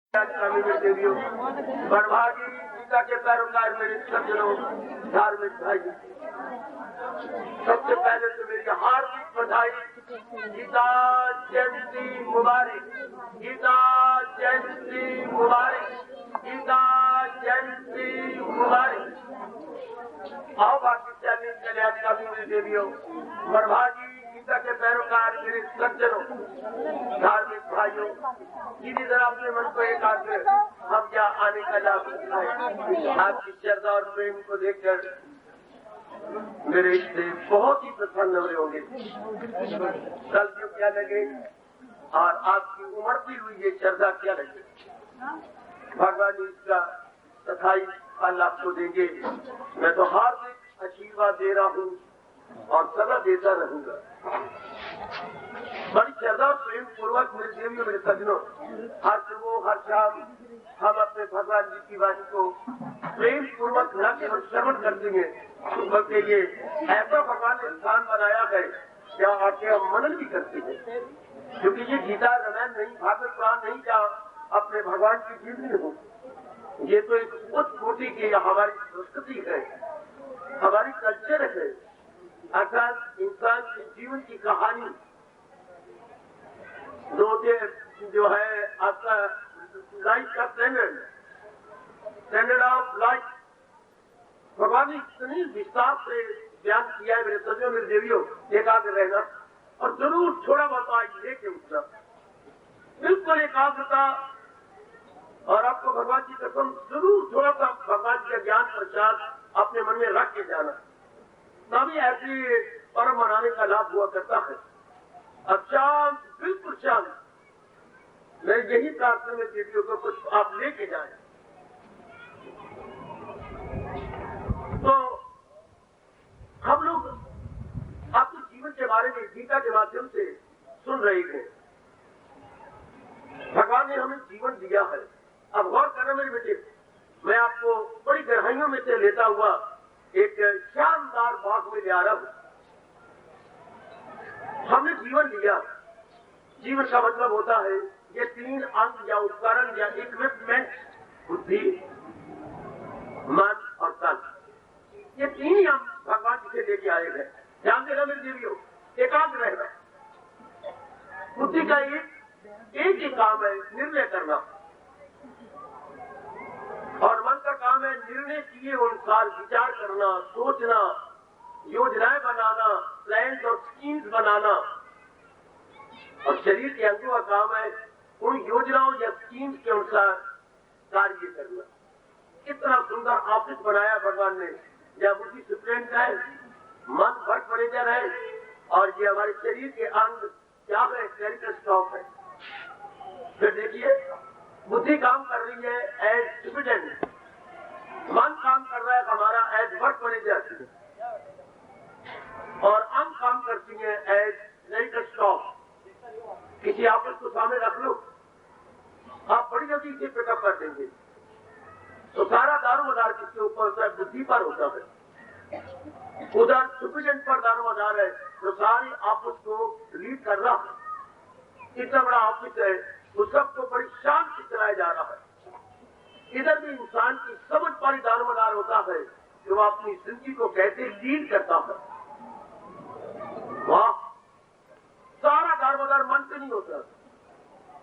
देवियों, बड़भागी गीता के पैरोकार मेरे सज्जनों, धार्मिक भाई, सबसे पहले तो मेरी हार्दिक बधाई। गीता जयंती मुबारक, गीता जयंती मुबारक, गीता जयंती मुबारक। आओ बाकी चैनल कल्याणकारी देवियों, बड़भागी गीता के पैरोकार मेरे सज्जनों, धार्मिक भाइयों, इसी तरह अपने मन को एकाग्र हम क्या आने का लाभ उठाए। आपकी श्रद्धा और प्रेम को देखकर मेरे से बहुत ही प्रसन्न हो रहे होंगे। कल जो क्या लगे और आपकी उमड़ती हुई ये श्रद्धा क्या लगे, भगवान इसका तथाई फल आपको देंगे। मैं तो हार्दिक आशीर्वाद दे रहा हूँ और सदा देता रहूंगा। बड़ी श्रद्धा और प्रेम पूर्वक मेरे देवियों, मेरे सज्जनों, हर सुबह हर शाम हम अपने भगवान जी की वाणी को प्रेम पूर्वक न केवल श्रवण करते हैं, बल्कि ये ऐसा भगवान ने स्थान बनाया है जहाँ आके हम मनन भी करते हैं। क्योंकि ये गीता रामायण नहीं, भागवत पुराण नहीं जहाँ अपने भगवान की जीवनी हो। ये तो एक उच्च कोटि की हमारी संस्कृति है, हमारी कल्चर है, अर्थात इंसान के जीवन की कहानी जो है आपका लाइफ का स्टैंडर्ड ऑफ लाइफ, भगवान ने इतनी विस्तार से बयान किया है मेरे सज्जनों, मेरे देवियों। एकाग्र रहना और जरूर थोड़ा बहुत आज लेके उठना, बिल्कुल एकाग्रता, और आपको भगवान की कसम जरूर थोड़ा सा भगवान का ज्ञान प्रसाद अपने मन में रख के जाना, तभी ऐसी पर्व मनाने का लाभ हुआ करता है। अब शांत, बिल्कुल शांत, मैं यही प्रार्थना में देवियों को कुछ आप लेके जाए। तो हम लोग आपके जीवन के बारे में गीता के माध्यम से सुन रहे हैं। भगवान ने हमें जीवन दिया है। अब गौर करना मेरे बेटे, मैं आपको बड़ी गहराइयों में से लेता हुआ एक शानदार बात में ले आ रहा हूं। हमने जीवन लिया। जीवन का मतलब होता है ये तीन अंग या उपकरण या इक्विपमेंट, बुद्धि, मन और तन, ये तीन ही हम भगवान जी से लेके आए हैं। ध्यान देना मेरे देवियों, एकाग्र रहना। बुद्धि का एक ही काम है, निर्णय करना, और मन का काम है निर्णय किए अनुसार विचार करना, सोचना, योजनाएं बनाना, प्लान्स और स्कीम्स बनाना। और शरीर के अंगों का काम है उन योजनाओं या स्कीम्स के अनुसार कार्य करना। कितना सुंदर ऑफिस बनाया भगवान ने, जहाँ बुद्धि सुप्रीम है, मन वर्क मैनेजर है, और ये हमारे शरीर के अंग क्या है, क्लरिकल स्टाफ है। फिर देखिए, बुद्धि काम कर रही है एज सुप्रीटेंडेंट, मन काम कर रहा है हमारा एज वर्क मैनेजर, और अंग काम करती है एज क्लरिकल स्टाफ। किसी ऑफिस को सामने रख लो, आप बड़ी जल्दी इसे पिकअप कर देंगे। तो सारा दारोमदार किसके ऊपर होता है, बुद्धि पर होता है। उधर सुप्रीटेंडेंट पर दारोमदार है, तो सारी ऑफिस को लीड कर रहा है। इतना बड़ा ऑफिस है, उस सबको बड़ी शान से चलाया जा रहा है। इधर भी इंसान की समझ पर ही दारोमदार होता है कि वो अपनी जिंदगी को कैसे लीड करता है। वाह, सारा दारोमदार मन पे नहीं होता,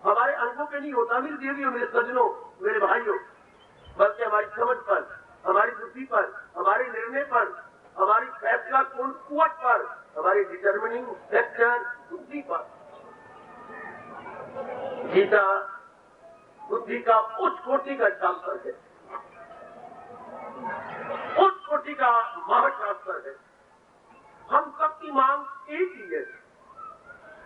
हमारे अंगों पे नहीं होता मेरी देवियों, मेरे सज्जनों, मेरे भाइयों, बल्कि हमारी समझ पर, हमारी बुद्धि पर, हमारे निर्णय पर, हमारी फैसला कौन कुवत पर, हमारी डिटर्मिनिंग फैक्टर बुद्धि पर। गीता बुद्धि का उच्च कोटि का शास्त्र है, उच्च कोटि का महाशास्त्र है। हम सबकी मांग एक ही है,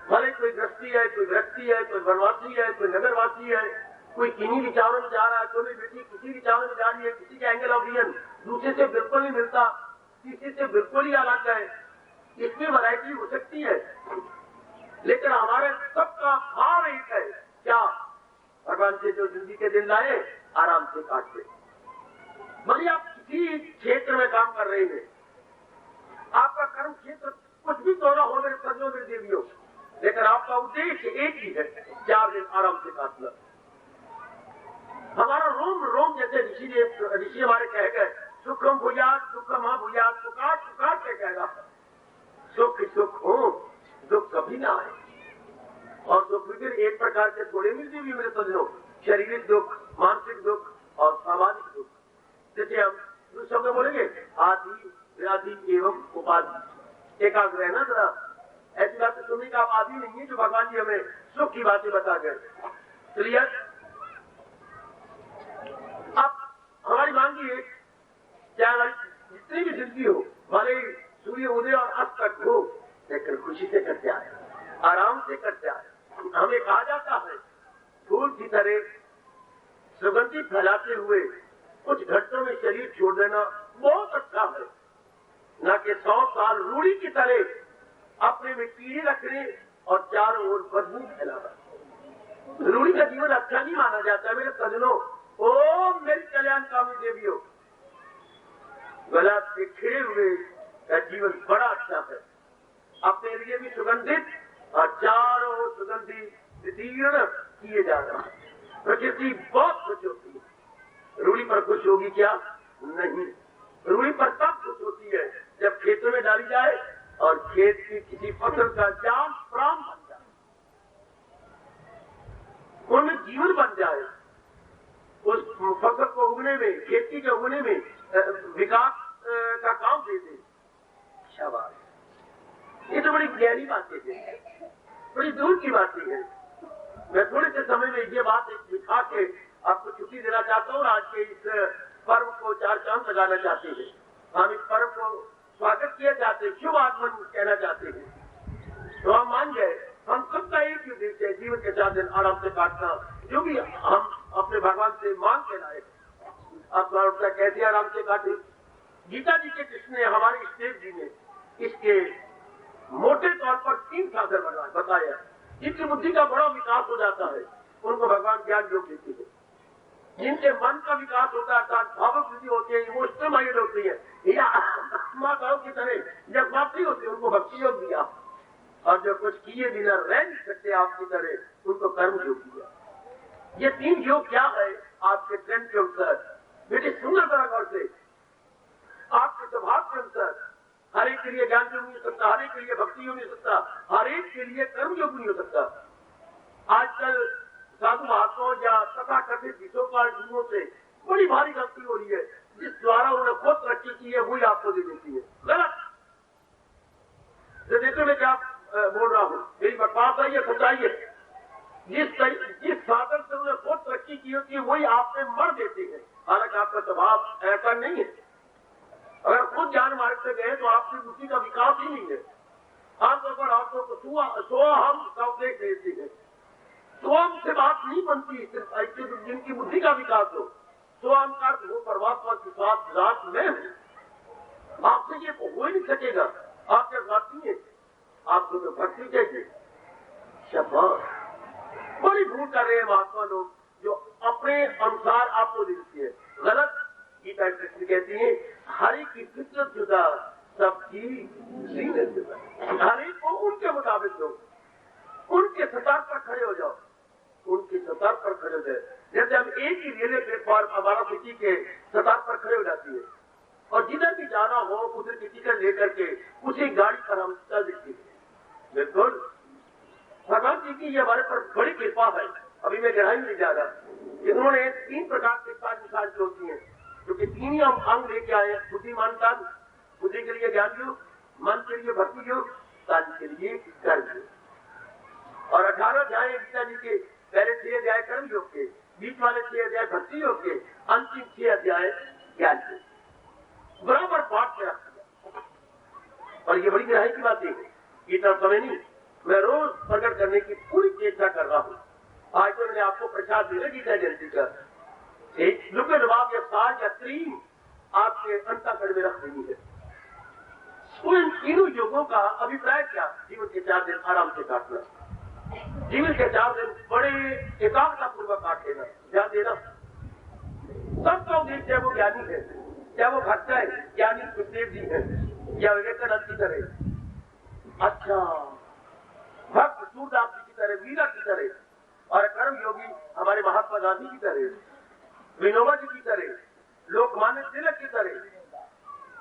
भले कोई गृहस्थी है, कोई व्यक्ति है, कोई वनवासी है, कोई नगरवासी है, कोई किन्हीं विचारों में जा रहा है, कोई बेटी किसी विचारों में जा रही है, किसी का एंगल ऑफ विजन दूसरे से बिल्कुल नहीं मिलता, किसी से बिल्कुल ही अलग है। इसमें वैरायटी हो सकती है, लेकिन हमारे सबका भाव एक है, क्या, भगवान से जो जिंदगी के दिन लाए आराम से काटते। भले आप किसी क्षेत्र में काम कर रहे हैं, आपका कर्म क्षेत्र कुछ भी तो ना हो मेरे सज्जनों, मेरे देवियों, लेकिन आपका उद्देश्य एक ही है, 4 दिन आराम से काटना। जैसे ऋषि हमारे कह गए, सुखम भूयात दुखम भूयात, पुकार पुकार के कहेगा सुख सुख हो, दुख कभी ना आए। और दुख भी फिर एक प्रकार के थोड़े मिलते भी मेरे सज्जनों, शारीरिक दुख, मानसिक दुख और सामाजिक दुख। जैसे हम दूसरों में बोलेंगे आदि व्याधि एवं उपाधि, एकाग्र रहना जरा, ऐसी बातें सुनने का आप आदि नहीं है जो भगवान जी हमें सुख की बातें बता गए। क्लियर? अब हमारी मांगी है, चाहे हमारी जितनी भी जिंदगी हो, भले ही सूर्य उदय और अस्त तक हो, लेकिन खुशी से करते आए, आराम से करते आए। हमें कहा जाता है फूल की तरह सुगंधी फैलाते हुए कुछ घंटों में शरीर छोड़ देना बहुत अच्छा है, न कि 100 साल रूढ़ी की तरह अपने में कीड़े रखने और चारों ओर बदबू फैलाना। रूढ़ी का जीवन अच्छा नहीं माना जाता मेरे सज्जनों। ओ मेरी कल्याणकामी देवियों, गुलाब के खिले हुए का जीवन बड़ा अच्छा है, अपने लिए भी सुगंधित और चारों ओर सुगंधी वितीर्ण किए जा रहा है। प्रकृति बहुत खुश होती है। रूढ़ी पर खुश होगी क्या? नहीं। रूढ़ी पर तब खुश होती है जब खेतों में डाली जाए और खेत की किसी फसल का जाम प्राण बन जाए, उनमें जीवन बन जाए, उस फसल को उगने में, खेती के उगने में विकास का काम दे दे। शाबाश। ये तो बड़ी गहरी बातें हैं, बड़ी दूर की बातें हैं। मैं थोड़े से समय में ये बात एक बिठा के आपको छुट्टी देना चाहता हूँ। आज के इस पर्व को 4 चांद लगाना चाहते हैं, हम इस पर्व को स्वागत किया चाहते हैं, शुभ आगमन कहना चाहते हैं। तो हम मान गए, हम सबका एक ही उद्देश्य है, जीवन के 4 दिन आराम से काटना, जो भी हम अपने भगवान से मांग के लाए। आप उसका कैसे आराम से काटे? गीता जी के कृष्ण ने, हमारे इष्टदेव जी ने इसके मोटे तौर पर 3 साधन बताया। जिनकी बुद्धि का बड़ा विकास हो जाता है उनको भगवान ज्ञान योग देती है। जिनके मन का विकास होता है, अर्थात भावुक बुद्धि होती है, इमोशनल माइंड होती है, या माताओं की तरह जब वापसी होती है, उनको भक्ति योग दिया। और जो कुछ किए बिना रह नहीं सकते आपकी तरह, उनको कर्म योग दिया। ये 3 योग क्या है आपके ट्रेंड के अनुसार? बेटे सुंदर तरह गौर से, आपके स्वभाव के अनुसार हर एक के लिए ज्ञान योग नहीं हो सकता, हर एक के लिए भक्ति योग नहीं हो सकता, हर एक के लिए कर्म योग नहीं हो सकता। आजकल साधु महात्माओं या तथा कथित विश्वकाल गुरुओं से बड़ी भारी गलती हो रही है, जिस द्वारा उन्होंने खुद तरक्की की है वही आपको दे देती है। गलत। देखो मैं क्या बोल रहा हूँ, मेरी बात है, ये सच्चाई है। जिस साधन से उन्होंने खुद तरक्की की होती है वही आप में मर देते हैं। हालांकि आपका स्वभाव ऐसा नहीं है। अगर खुद ज्ञान मार्ग से गए तो आपकी बुद्धि का विकास ही नहीं है। आमतौर पर आपको स्वहम का उपदेश देते हैं। स्वयं से बात नहीं बनती, सिर्फ ऐसे जिनकी बुद्धि का विकास हो। स्वयं का वो परमात्मा के साथ रात में आपसे ये हो ही नहीं सकेगा। आपके साथ नहीं है, आपको तो भक्ति चाहिए। शाबाश। बड़ी भूल कर रहे हैं महात्मा लोग जो अपने अनुसार आपको देती है। गलत। गीता कृष्ण कहती है हरि की फितरत जुदा, सबकी जीवन जुदा। हरि को उनके मुताबिक दो, उनके सतर पर खड़े हो जाओ, उनके सतर पर खड़े हो जाए। जैसे हम एक ही रेलवे प्लेटफॉर्म वाराणसी के सतर पर खड़े हो जाती है और जिधर भी जाना हो उधर की टिकट लेकर के उसी गाड़ी पर हम चल देती है। बिल्कुल भगवान जी की ये हमारे पर बड़ी कृपा है। अभी मैं गहराई नहीं जा रहा कि उन्होंने 3 प्रकार के साज होती है, क्योंकि 3 ही हम अंग लेके आए। बुद्धिमान तन, बुद्धि के लिए ज्ञान योग, मन के लिए भक्ति योग, तन के लिए कर्म योग। और 18 अध्याय गीता जी के पहले 6 अध्याय कर्म योग के, बीच वाले 6 अध्याय भक्ति योग के, अंतिम 6 अध्याय ज्ञान के बराबर पाठ में रखा गया। और ये बड़ी गहराई की बात है। गीता समय नहीं, मैं रोज प्रकट करने की पूरी चेष्टा कर रहा हूँ। आज तो मैंने आपको प्रसाद दिया गीता जयंती का एक लुके जवाब या साज या 3 आपके अंतःकरण में रख देनी है। उन तीनों योगों का अभिप्राय क्या? जीवन के 4 दिन आराम से काटना, जीवन के 4 दिन बड़े एकाग्रता पूर्वक काट लेना, ध्यान देना। सबका उद्देश्य चाहे वो ज्ञानी है, चाहे वो भक्त है, ज्ञानी सुखदेव जी है या विवेकानंद की तरह, अच्छा भक्त सूरदास जी की तरह, वीरा की तरह, और कर्म योगी हमारे महात्मा गांधी की तरह। विनोबा जी की तरह, लोकमान्य तिलक की तरह,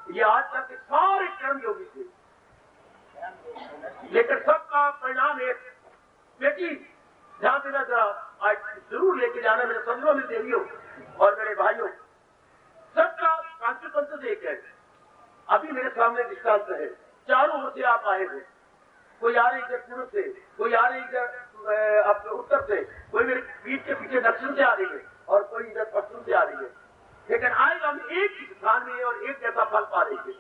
ये आज तक के सारे कर्म योगी थे, लेकिन सबका परिणाम एक। बेटी ध्यान देना जरा, आज जरूर लेके जाना मेरे सदनों में देवियों और मेरे भाइयों, सबका कॉन्सिक्वेंसेस एक है। अभी मेरे सामने दृष्टांत है, चारों ओर से आप आए हैं, कोई आ रही इधर पूर्व से, कोई आ रही इधर उत्तर से, कोई मेरे पीठ के पीछे दक्षिण से आ रही है और कोई इधर पश्चिम से आ रही है, लेकिन आएगा हम एक ही स्थान में और एक जैसा फल पा रही है।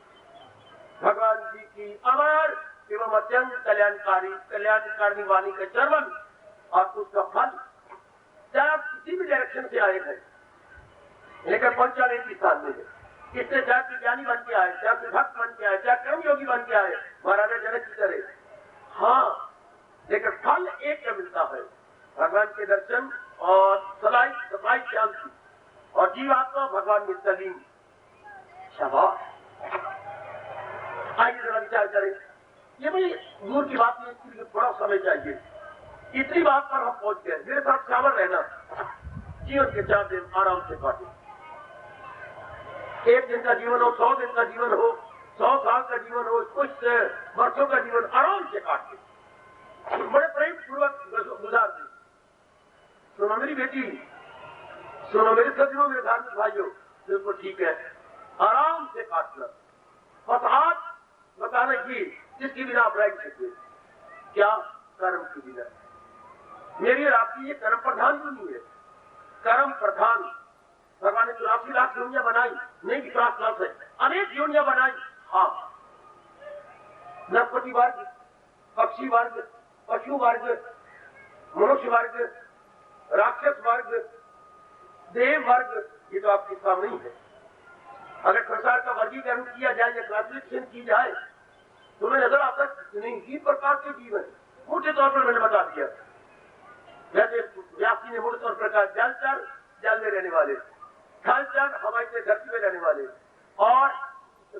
भगवान जी की अमर एवं अत्यंत कल्याणकारी वाणी का चरण और उसका फल, चाहे आप किसी भी डायरेक्शन से आए हैं, लेकिन पहुंचाने की स्थान में है। इससे चाहे विज्ञानी बन के आए, चाहे भक्त बन के आए, चाहे कर्मयोगी बन के आए, महाराजा जनक की तरह, हाँ, लेकिन फल एक का मिलता है, भगवान के दर्शन और सफाई शांति, और जीवात्मा भगवान में तलीन। शाबाश। आइए जरा विचार करें, ये भाई दूर की बात नहीं, इसके लिए थोड़ा समय चाहिए। इतनी बात पर हम पहुंच गए, मेरे साथ शामिल रहना, जीवन के 4 दिन आराम से काटे। 1 दिन का जीवन हो, 100 दिन का जीवन हो, 100 साल का जीवन हो, कुछ वर्षों का जीवन आराम से काट के बड़े प्रेम पूर्वक गुजार दे। सुनो मेरी बेटी, सुनो मेरे सज्जनों, मेरे धार्मिक भाइयों, बिल्कुल ठीक है, आराम से काटना। बस आज बताना कि जिसकी बिना आप रह सकते, क्या कर्म की बिना। मेरी और आपकी ये कर्म प्रधान क्यों नहीं है? कर्म प्रधान। भगवान ने 84 लाख योनियां बनाई, नहीं 50 लाख है, अनेक योनियां बनाई, हाँ, नरपति वर्ग, पक्षी वर्ग, पशु वर्ग, मनुष्य वर्ग, राक्षस वर्ग, देव वर्ग, ये तो आपके सामने ही है। अगर संसार का वर्गीकरण किया जाए या क्लासिफिकेशन की जाए तो मैं नजर आता नहीं, 3 प्रकार के जीवन मोटे तौर पर मैंने बता दिया। जैसे व्यासी ने मोटे तौर पर कहा, जलचर, जल में रहने वाले, थलचर, हवाई से धरती में रहने वाले, और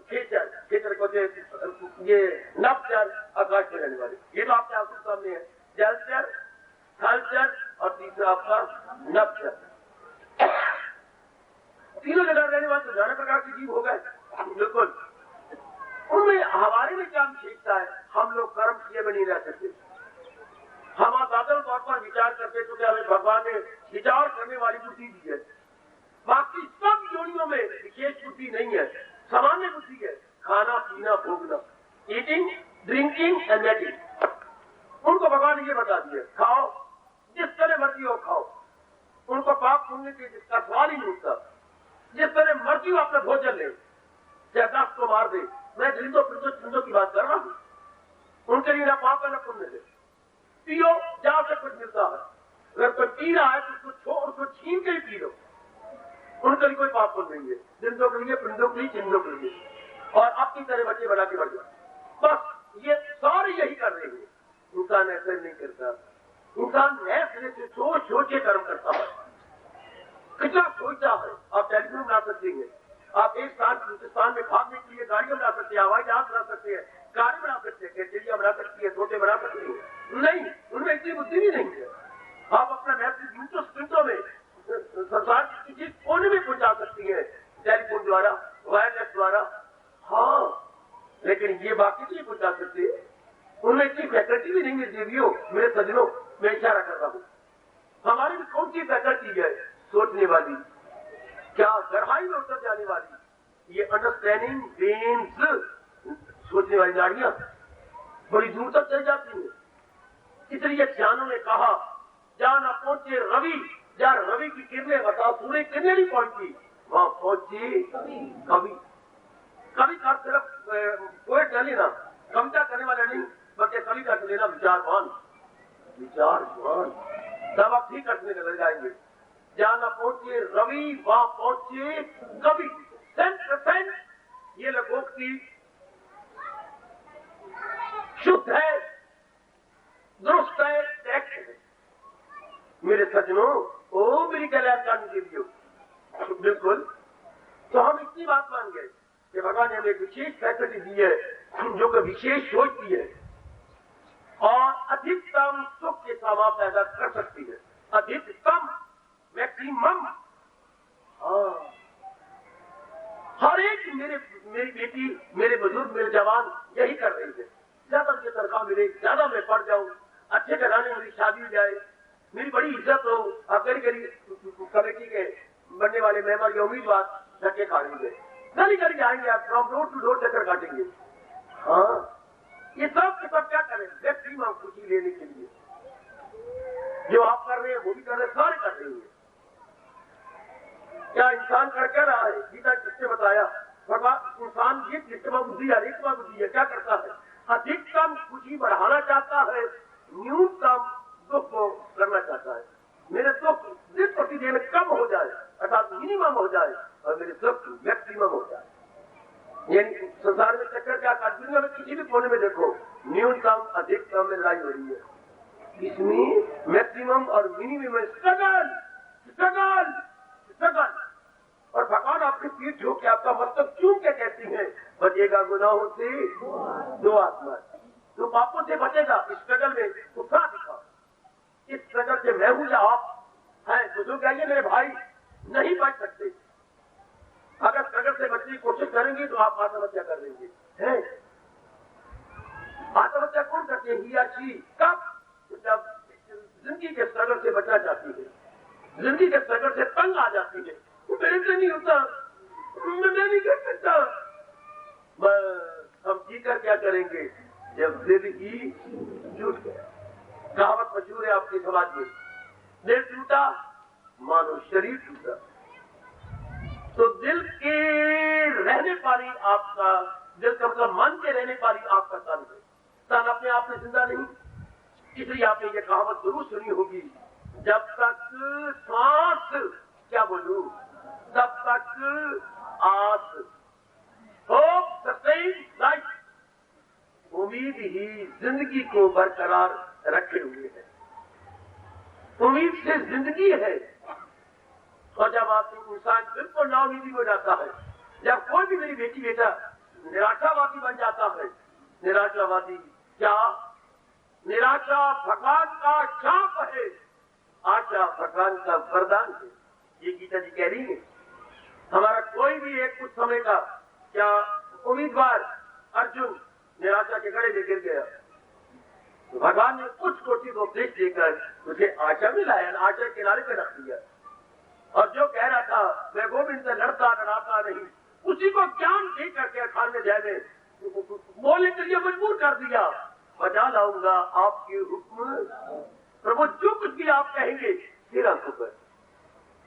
खेचर को ये नभचर, आकाश में रहने वाले। ये तो आपके आंखों सामने है, जलचर, थलचर और तीसरा आपका नभचर। तीनों जगह रहने वाले तो नाना प्रकार के जीव हो गए, बिल्कुल। उनमें हमारे में क्या विशेषता है? हम लोग कर्म किए में नहीं रह सकते। हम आदल तौर पर विचार करते तो क्या हमें भगवान ने विचार करने वाली बुद्धि दी है। बाकी सब योनियों में विशेष बुद्धि नहीं है, सामान्य बुद्धि है, खाना पीना भोगना, ईटिंग ड्रिंकिंग एंड मेटिंग। उनको भगवान ने ये बता दिया, खाओ जिस तरह मर्जी हो खाओ, उनको पाप पुण्य के जिसका सवाल ही नहीं उठता, जिस तरह मर्जी हो अपना भोजन ले, चाहे 10 को मार दे। मैं जिंदों की बात कर रहा हूं, उनके लिए ना पाप है ना पुण्य है। पियो जहां से कुछ मिलता है, अगर कोई पी रहा है तो उसको छीन के ही पी लो, उनके लिए कोई पाप पुण्य नहीं है। जिंदों के लिए, पिंडों के लिए, चिंदों के लिए, और अपनी तरह बच्चे बना के बढ़ जाए। बस ये सारे यही कर रहे हैं। इंसान ऐसे नहीं करता, इंसान नए सिरे से सोच के कर्म करता है। कितना सोचता है। आप टेलीफोन बना सकते हैं, आप एक स्थान से दूसरे स्थान में भागने के लिए गाड़ियां बना सकते हैं, हवाई जहाज बना सकते हैं, कार बना सकते हैं, चिड़िया बना सकती है, तोते बना सकते हैं। नहीं, उनमें इतनी बुद्धि भी नहीं है। आप अपना मैसेज मिनटों में संसार की किसी कोने में पहुंचा सकती है, टेलीफोन द्वारा, वायरलेस द्वारा, हाँ, लेकिन ये बाकी नहीं पहुंचा सकते। उनमें इतनी फैकल्टी भी नहीं है। देवियों, मेरे सज्जनों, मैं इशारा कर रहा हूं, हमारी भी कौन सी फैकल्टी है सोचने वाली, क्या गहराई में उतर जाने वाली, ये अंडरस्टैंडिंग ब्रेन्स, सोचने वाली नाड़ियां बड़ी दूर तक चल जाती है। इसलिए ज्ञानों ने कहा, जहां न पहुंचे रवि, जहां रवि की किरणें बताओ पूरे किरणें नहीं पहुंची, वहां पहुंची कवि। कवि का सिर्फ पोएट न लेना, कविता करने वाला नहीं, बल्कि कवि का लेना विचारवान, विचारवान, तब आप ठीक करने लग जाएंगे। जहां न पहुंचे रवि, वहां पहुंचे कवि। सेंट ये लोकोक्ति शुद्ध है, दुरुस्त है, टैक्ट है। मेरे सज्जनों, ओ मेरी कल्याणकारी देवियों, बिल्कुल। तो हम इतनी बात मान गए कि भगवान ने हमें एक विशेष फैसिलिटी दी है, जो कि विशेष सोचती है और अधिकतम सुख के समा पैदा कर सकती है। अधिकतम, मैक्सिमम हर एक मेरी बेटी, मेरे बुजुर्ग, मेरे जवान यही कर रही है। ज्यादा मुझे तनख्वाह मिले, ज्यादा मैं पढ़ जाऊं, अच्छे घराने मेरी शादी हो जाए, मेरी बड़ी इज्जत हो। आप गली गली कमेटी के बनने वाले मेंबर के उम्मीदवार धक्के खाएंगे, गली गली जाएंगे, आप फ्रॉम डोर टू डोर चक्कर काटेंगे। हाँ, ये सब के सब क्या करें? मैक्सिमम खुशी लेने के लिए जो आप कर रहे हैं वो भी कर रहे हैं, सारे कर रहे हैं। क्या इंसान कर क्या रहा है? गीता जिसने बताया भगवान, इंसान ये जितना बुद्धि है, रेखमा बुद्धि है, क्या करता है? अधिकतम खुशी बढ़ाना चाहता है, न्यूनतम दुख को करना चाहता है। मेरे दुख दिन प्रतिदिन कम हो जाए, अर्थात मिनिमम हो जाए, और मेरे सुख मैक्सिमम हो जाए। यानी संसार में चक्कर क्या, दुनिया में किसी भी कोने में देखो, न्यूनतम अधिकतम में लड़ाई हो रही है। इसमें मैक्सिमम और मिनिमम में स्ट्रगल स्ट्रगल स्ट्रगल। और भगवान आपकी पीठ हो के आपका मतलब चूम के कहती है, बचेगा गुनाहों से दो आत्मा, तो पापों से बचेगा। इस स्ट्रगल में उत्साह दिखा। इस स्ट्रगल से मैं हूं या आप हैं, बुजुर्ग कहिए मेरे भाई, नहीं बच सकते। अगर स्ट्रगल से बचने की कोशिश करेंगे तो आप आत्महत्या कर लेंगे। हैं आत्महत्या कौन करते हैं? ही या शी। कब? जब जिंदगी के स्ट्रगल से बचना चाहती है, जिंदगी के स्ट्रगल से तंग आ जाती है। मेरे से नहीं होता, मैं नहीं कर सकता। हम जीकर क्या करेंगे जब जिंदगी टूट गया? कहावत मशहूर है आपके समाज में, दिल टूटा मानो शरीर टूटा। तो दिल के रहने पारी आपका, दिल का मतलब मन के रहने पारी आपका तन है। तन अपने आप में जिंदा नहीं, इसलिए आपने ये कहावत जरूर सुनी होगी, जब तक सांस, क्या बोलूं, तब तक आस, होप सस्टेन लाइफ, उम्मीद ही जिंदगी को बरकरार रखे हुए है। उम्मीद से जिंदगी है। और जब आप इंसान बिल्कुल नाउमीदी हो जाता है, जब कोई भी मेरी बेटी बेटा निराशावादी बन जाता है, निराशावादी क्या? निराशा भगवान का शाप है, आशा भगवान का वरदान है। ये गीता जी कह रही है। हमारा कोई भी एक कुछ समय का क्या उम्मीदवार अर्जुन निराशा के गड़े में गिर गया, तो भगवान ने कुछ कोटि को उपदेश देकर उसे आशा में लाया, आशा के किनारे पर रख दिया। और जो कह रहा था मैं गोविंद से लड़ता लड़ाता नहीं, उसी को ज्ञान दे करके खान में जाए बोलने के लिए मजबूर कर दिया। बचा लाऊंगा आपके हुक्म प्रभु, जो कुछ भी आप कहेंगे तेरा हुक्म।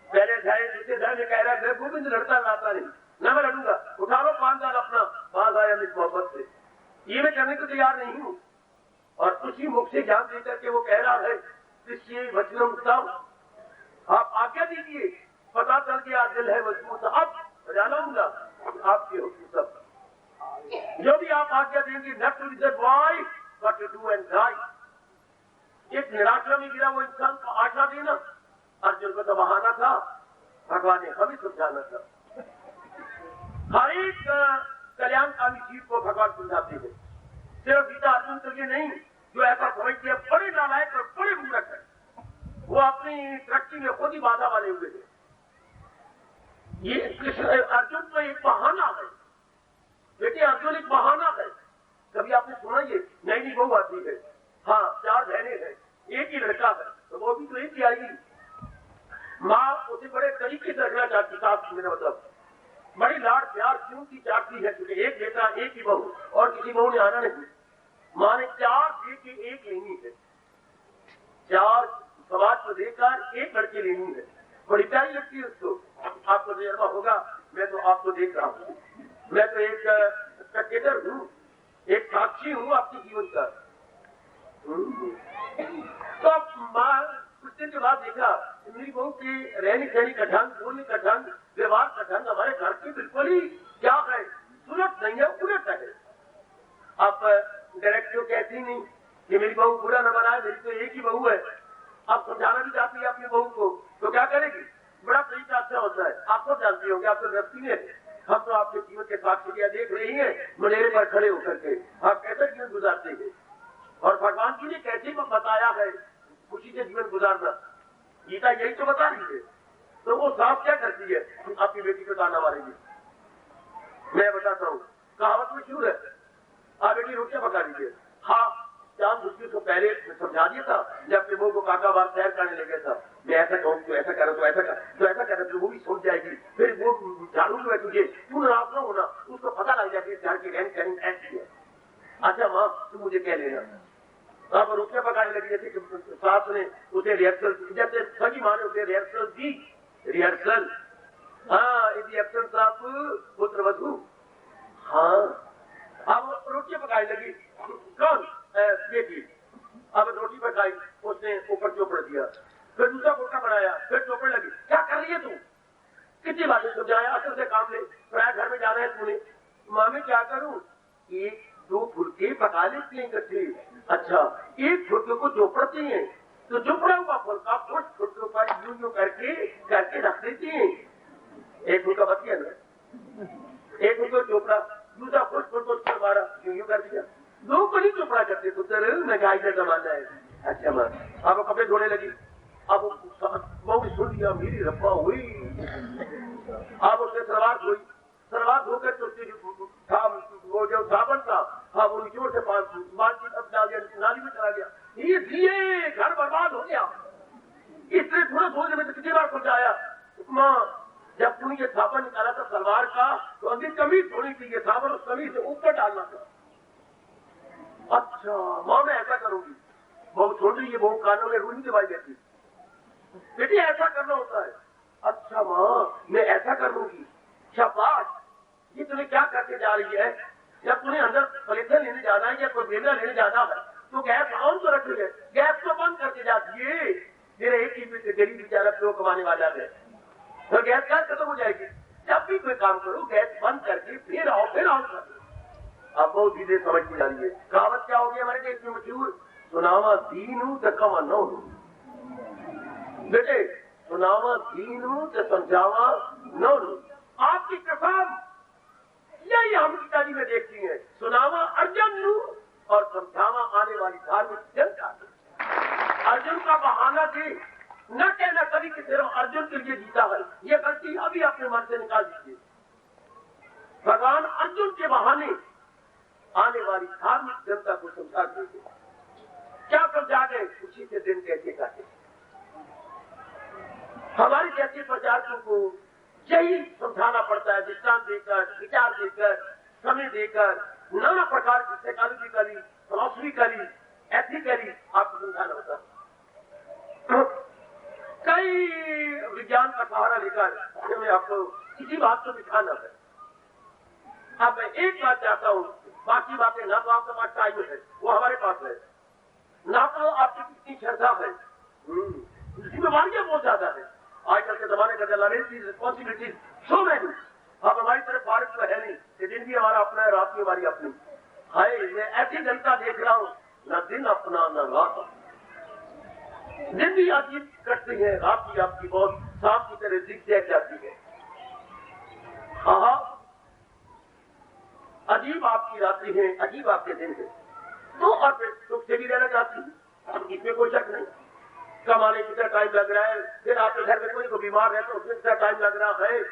पहले अध्याय दूसरे अध्याय में कह रहा है मैं गोविंद लड़ता लड़ाता नहीं, न मैं लड़ूंगा, उठा लो 5 साल अपना बाज आया मिस मोहब्बत से, ये मैं करने को तैयार नहीं हूँ। और उसी मुख से ज्ञान देकर के वो कह रहा है कृष्ण वचनम तम, आप आज्ञा दीजिए, पता चल गया दिल है मजबूत, अब बजा लाऊंगा आपके हुक्म सब। जो भी आप आज्ञा देंगे, not to deserve why but to do and die. एक निराशा में गिरा वो इंसान को आशा देना, अर्जुन को तो बहाना था, भगवान ने हमें समझाना था। हर एक कल्याणकारी चीज को भगवान समझाते हैं, सिर्फ गीता अर्जुन के लिए नहीं। जो ऐसा समझते हैं बड़े नालायक और बड़े मूर्ख है, वो अपनी तरक्की में खुद ही बाधा बने हुए हैं। ये अर्जुन तो एक बहाना है बेटे, अर्जुन एक बहाना है। कभी आपने सुना ये नई बहू आती है, हाँ 4 बहनें हैं, एक ही लड़का है, तो वो भी तो एक ही आएगी। माँ उसे बड़े तरीके से रखना चाहती था, मेरा मतलब बड़ी लाड़ प्यार क्यों की चाहती है, क्योंकि एक बेटा एक ही बहू, और किसी बहू ने आना नहीं। माँ ने 4 दे के एक लेनी है, 4 समाज को देकर एक लड़के लेनी है। बड़ी प्यारी लगती है उसको। आपको तजुर्बा होगा, मैं तो आपको देख रहा हूँ, मैं तो एक स्पेक्टेटर हूँ, एक साक्षी हूँ आपके जीवन का। तो माँ कुछ दिन के बाद देखा मेरी बहू के रहने सहने का ढंग, बोलने का ढंग, व्यवहार का ढंग हमारे घर के बिल्कुल ही क्या है, सुलट नहीं है, उलट है। आप डायरेक्ट तो कहती नहीं कि मेरी बहू बुरा न बनाए, मेरी तो एक ही बहू है। आप समझाना भी चाहती है अपनी बहू को, तो क्या करेगी? बड़ा तरीका अच्छा होता है, आप सब जानती होंगे, आप तो गृहस्थी में, हम तो आपके जीवन के साक्षियां देख रही हैं, मुनेरे पर खड़े होकर के आप कैसे जीवन गुजारते हैं, और भगवान जी ने कैसे बताया है खुशी से जीवन गुजारना। गीता यही तो बता रही है। तो वो साफ क्या करती है, आपकी बेटी को ताना मारेगी। मैं बताता हूँ, कहावत में क्यों है, आप बेटी रोटियां पका दीजिए। हाँ, चांद उसकी को पहले समझा दिया था, जब अपने मुंह को काका बार तैयार करने लगे था, मैं ऐसा कहूँ तो ऐसा करो, तो ऐसा कर, तो ऐसा करे, तो वो भी सुन जाएगी। फिर वो झाड़ू में तुझे तू नाराज ना होना, उसको पता लग जाती है झाड़ की रहन सहन ऐसी है। अच्छा माँ, तू मुझे कह लेना। आप रोटियां पकाने लगी, जैसे सास ने उसे रिहर्सल, जैसे सभी माँ ने उसे रिहर्सल दी, रिहर्सल। हाँ, यदि एब्सेंस ऑफ पुत्र वधु। हाँ, अब रोटियां पकाने लगी, कौन, बेटी। अब रोटी पकाई, उसने ऊपर चोपड़ दिया, फिर दूसरा फुलका बनाया, फिर चोपड़ लगी। क्या कर रही है तू, कितनी बातें समझाया, असल से काम ले, प्राय घर में जाना है तूने। माँ मैं क्या करूं, एक दो फुलके पका लेती हैं इकट्ठे। अच्छा, एक फुलके को चोपड़ती हैं, तो चोपड़ा हुआ फुलका कुछ फुलकों पर यूं करके रख देती हैं। एक फुलका बच गया ना, एक फुलको चोपड़ा, दूसरा कुछ फुलको मारा, यूं कर दिया। दो को नहीं चोपड़ा करते पुत्र, महंगाई का जमाना है। अच्छा माँ, अब कपड़े धोने लगी, अब बहुत सुन लिया, मेरी रब्बा हुई। अब उसने सलवार धोई, सलवार धोकर तो वो जो साबन था, हाँ वो जोर से बाल्टी अब डाल दिया, नाली में चला गया। ये दिए घर बर्बाद हो गया। इसने थोड़ा सोचने में तो कितनी बार समझाया, माँ जब तूने ये साबन निकाला था सलवार का, तो अंदर कमीज होनी चाहिए, साबन उस कमीज से ऊपर डालना था। अच्छा माँ मैं ऐसा करूंगी। बहुत सुन रही है, बहुत कानों में रूनी दवाई देती, बेटी ऐसा करना होता है। अच्छा माँ मैं ऐसा कर लूंगी। शाबाश, ये तुम्हें क्या करके जा रही है, जब तुम्हें अंदर पलेथर लेने जाना है या कोई बेना लेने जाना है, तो गैस ऑन तो रखी है, गैस तो बंद करके जाती है। मेरा एक ही से गरीब बेचारा क्यों कमाने वाला है, तो गैस खत्म हो जाएगी। जब भी कोई काम करो गैस बंद करके फिर आओ कर। अब बहुत चीजें समझती जा रही है। कहावत क्या होगी हमारे देश में मशहूर, सुनावा दीनू तो कमा न हो। बेटे सुनावा दीनू तो समझावा न हो। आपकी कसम यही हम पिताजी में देखती है, सुनावा अर्जुन नू और समझावा आने वाली धार्मिक जनता। अर्जुन का बहाना थी, न कहना कभी कि सिर्फ अर्जुन के लिए जीता है, ये गलती अभी अपने मन से निकाल दीजिए। भगवान अर्जुन के बहाने आने वाली धार्मिक जनता को समझा दीजिए। क्या समझा गए, खुशी के दिन कैसे काटे। हमारे जैसे प्रचारकों को यही समझाना पड़ता है, दृष्टांत देकर, विचार देकर, समय देकर, नाना प्रकार की साइकोलॉजिकली, फिलॉसफिकली, एथिकली आपको समझाना होता है। कई विज्ञान का सहारा लेकर मैं आपको इसी बात को दिखाना है। अब मैं एक बात चाहता हूँ, बाकी बातें ना तो आपके पास टाइम है, वो हमारे पास है, ना तो आपकी कितनी श्रद्धा है। जिम्मेवारियां बहुत ज्यादा है आजकल के जमाने का, रिस्पॉन्सिबिलिटीज सो मैनी। अब हमारी तरफ भारत तो है नहीं कि दिन भी हमारा अपना है, रात भी हमारी अपनी है। मैं ऐसी जनता देख रहा हूँ, न दिन अपना न रात, दिन भी अजीब कटती है, रात भी आपकी बहुत सांप की तरह दिख जाती है। हाँ, अजीब आपकी रात्रि है, अजीब आपके दिन है। तो और फिर सुख से भी रहना चाहती है, इसमें कोई शक नहीं। कमाने कितना टाइम लग रहा है, फिर आपके घर में कोई बीमार रहता है उसमें कितना टाइम लग रहा है,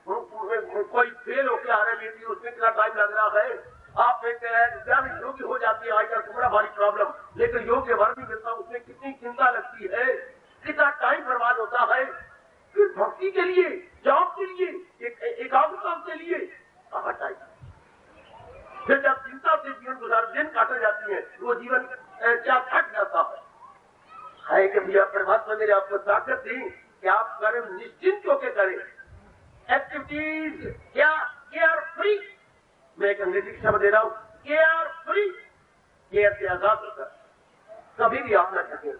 कोई फेल होकर आ रहा है बेटी उसमें कितना टाइम लग रहा है। आप एक योग्य हो जाती है आजकल बड़ा भारी प्रॉब्लम, लेकिन योग्य वर भी मिलता है उसमें कितनी चिंता लगती है, कितना टाइम बर्बाद होता है। फिर भक्ति के लिए, जॉब के लिए, एकाग्रता के लिए कहाँ टाइम। फिर जब चिंता से जीवन गुजार दिन काटे जाती है, वो जीवन क्या थक जाता है कि भैया परमात्मा मेरे आपको ताकत दी कि आप कर्म निश्चिंत होकर करें, एक्टिविटीज क्या केयर फ्री। मैं एक अंग्रेजी शब्द दे रहा हूँ, केयर फ्री, केयर से आजाद होकर कभी भी आप न थके।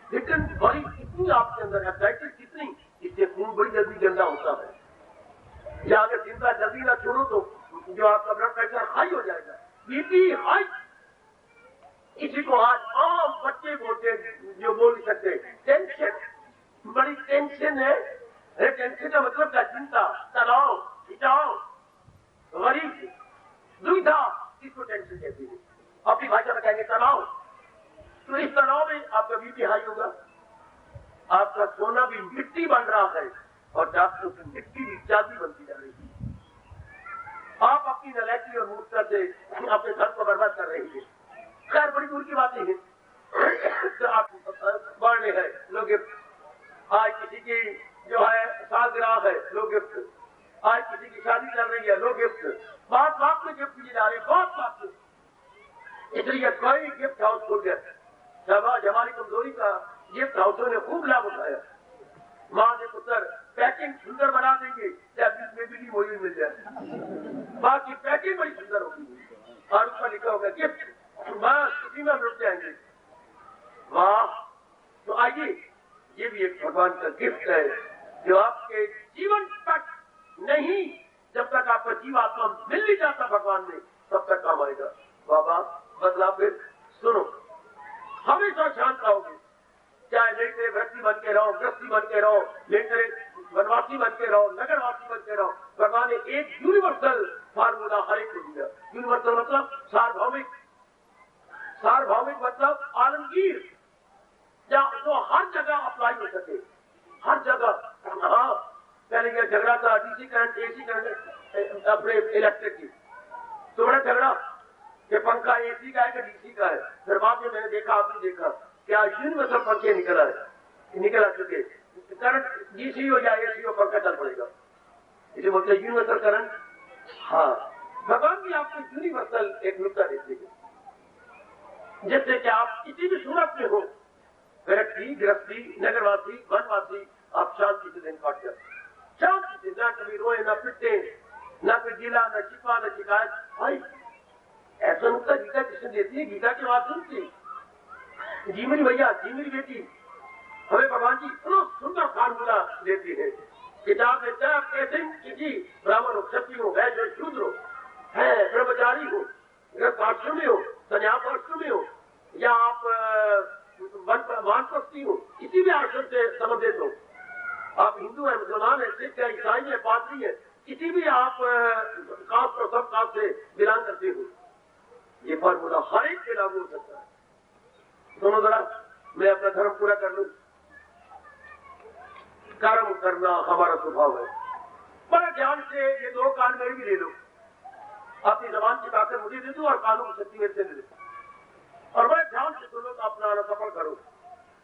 लेकिन बड़ी कितनी आपके अंदर एक्साइटेड कितनी, इससे खून बड़ी जल्दी गंदा होता है। या अगर चिंता जल्दी ना छोड़ो तो जो आपका ब्लड प्रेशर हाई हो जाएगा, बीपी हाई। इसी को आज आम बच्चे बोलते जो बोल नहीं सकते, टेंशन, बड़ी टेंशन है। टेंशन का मतलब क्या, चिंता, तनाव, खिंचाव, वरी, दुविधा, इसको टेंशन कहती है। अपनी भाषा में कहेंगे तनाव। तो इस तनाव में आपका बीपी हाई होगा, आपका सोना भी मिट्टी बन रहा है, और डॉक्टरों की मिट्टी भी जाती बनती जा रही है। आप अपनी नलायकी और मूर्खता से अपने धर्म को बर्बाद कर रही है। खैर बड़ी दूर की बात नहीं है। तो आप बढ़ने है लोग गिफ्ट, आज किसी की जो है सालगिरह है लोग गिफ्ट, आज किसी की शादी चल रही है लोग गिफ्ट, बात बात में गिफ्ट दिए जा रहे हैं, बात बात में। इसलिए कोई गिफ्ट हाउस खुल गया, जब हमारी कमजोरी का गिफ्ट हाउसों ने खूब लाभ उठाया। माँ के पुत्र पैकिंग सुंदर बना देंगे, में भी मोई मिल जाए, बाकी पैकिंग बड़ी सुंदर होगी और उस पर लिखा होगा गिफ्ट, बस उसी में हम रुक जाएंगे। वाह! तो आइए, ये भी एक भगवान का गिफ्ट है जो आपके जीवन तक नहीं, जब तक आपका जीवात्मा मिल नहीं जाता भगवान में, तब तक काम आएगा। बाबा बदला फिर सुनो, हमेशा शांत रहोगे, चाहे लेटे व्यक्ति बन के रहो, गृहस्थी बन के रहो, लेटे वनवासी बन के रहो, नगरवासी बन के रहो, भगवान ने एक यूनिवर्सल फार्मूला हर एक को दिया। यूनिवर्सल मतलब सार्वभौमिक, सार्वभौमिक मतलब आलमगीर, जो हर जगह अप्लाई हो सके, हर जगह। हाँ, पहले यह झगड़ा था डीसी करंट एसी करंट अपने इलेक्ट्रिक की, तो बड़ा झगड़ा कि पंखा एसी का है कि डीसी का है। फिर बाद में मैंने देखा, आपने देखा क्या यूनिवर्सल पंखे निकल आ चुके, करंट डीसी हो या एसी हो, पंखा चल पड़ेगा, इसे बोलते हैं यूनिवर्सल करंट। हाँ, भगवान भी आपको यूनिवर्सल एक नुकता देते हैं, जिससे कि आप किसी भी सूरत में हो, व्यक्ति गृहस्थी नगरवासी वनवासी, आप शांति से दिन काट जाते, शांति से, ना कभी रोए ना पिटे, ना कोई गिला ना शिकवा ना शिकायत। भाई ऐसा नुकता गीता किसने देती है? गीता की बात सुनती जी मेरी भैया, जी मेरी बेटी, हमें भगवान जी इतना सुंदर फार्मूला देती है। किताब में चाहे आप कैसे किसी ब्राह्मण हो, क्षत्रिय हो, वैश्य हो, शूद्र हो, है ब्रह्मचारी हो, गृहस्थाश्रम में हो, संन्यासाश्रम में हो, या आप वानप्रस्थी हो, किसी भी आश्रम से संबंधित हो, आप हिंदू है, मुसलमान है, सिख है, ईसाई है, पादरी है, किसी भी आप कास्ट और सब कास्ट से बिलोंग करते हो, ये फार्मूला हर एक पे लागू हो सकता है। सुनो जरा, मैं अपना धर्म पूरा कर लूं। कर्म करना हमारा स्वभाव है। बड़ा ध्यान से ये दो कान मेरे भी ले लो, अपनी जबान छिपाकर मुझे दे दो और कानों की शक्ति मेरे से ले लो, और बड़े ध्यान से सुनो तो अपना आना सफल करो।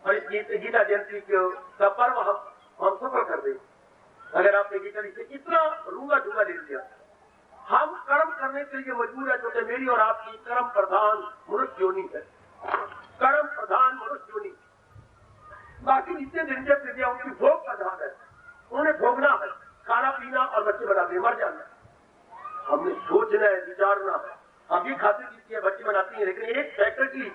और इस गीता जयंती का पर्व हम सफल कर दें। अगर आपने गीता से इतना रूंगा ढूंगा ले लिया, हम कर्म करने के लिए मजबूर है, क्योंकि मेरी और आपकी कर्म प्रधान मनुष्य योनि है, कर्म प्रधान मनुष्य योनि। बाकी जितने दिन से प्रजा उनकी भोग प्रधान है, उन्हें भोगना है, खाना पीना और बच्चे बनाते मर जाना। हमने सोचना है, विचारना है। हम भी खाते पीते हैं, बच्चे बनाती है, लेकिन एक फैकल्टी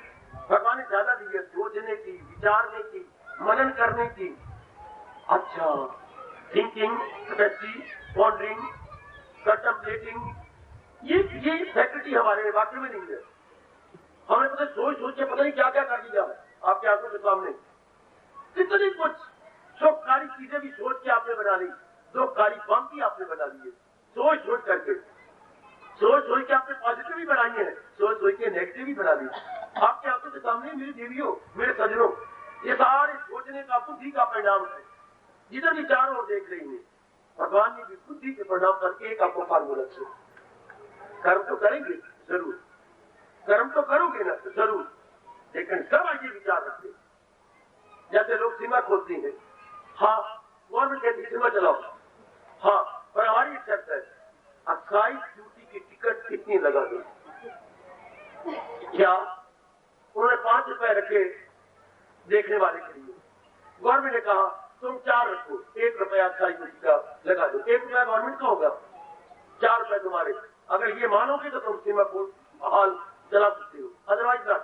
भगवान ने ज्यादा दी है, सोचने की, विचारने की, मनन करने की। अच्छा, थिंकिंग कैपेसिटी, पॉन्डरिंग, कंटेम्पलेटिंग, ये फैकल्टी हमारे वाक्य में नहीं है। हमने पता सोच सोच के पता नहीं क्या क्या कर दिया आपके आंखों के सामने। कितनी कुछ शोककारी चीजें भी सोच के आपने बना ली, दुखकारी बम भी आपने बना लिए, सोच सोच करके, सोच सोच के आपने पॉजिटिव भी बनाई है, सोच सोच के नेगेटिव भी बना ली। आपके आंखों के सामने मेरी देवियों, मेरे सजनों, ये सारे सोचने का बुद्धि का परिणाम है। जिधर भी चारों ओर देख रही है, भगवान ने भी बुद्धि के परिणाम करके एक आपको फार्मूला दिया। कर्म तो करेंगे जरूर, कर्म तो करोगे ना जरूर, लेकिन सब आइए विचार रखते। जैसे लोग सिनेमा खोलते हैं, हाँ गवर्नमेंट कहती है सिनेमा चलाओ, हाँ, पर हमारी शर्त है अक्साइज ड्यूटी की टिकट कितनी लगा दो। क्या उन्होंने 5 रुपए रखे देखने वाले के लिए, गवर्नमेंट ने कहा तुम 4 रखो, 1 रुपया अक्साइज ड्यूटी का लगा दो, 1 रुपया गवर्नमेंट का होगा, 4 रुपए तुम्हारे। अगर ये मानोगे तो तुम सिनेमा को हाल चला सकते हो, अदरवाइज ना।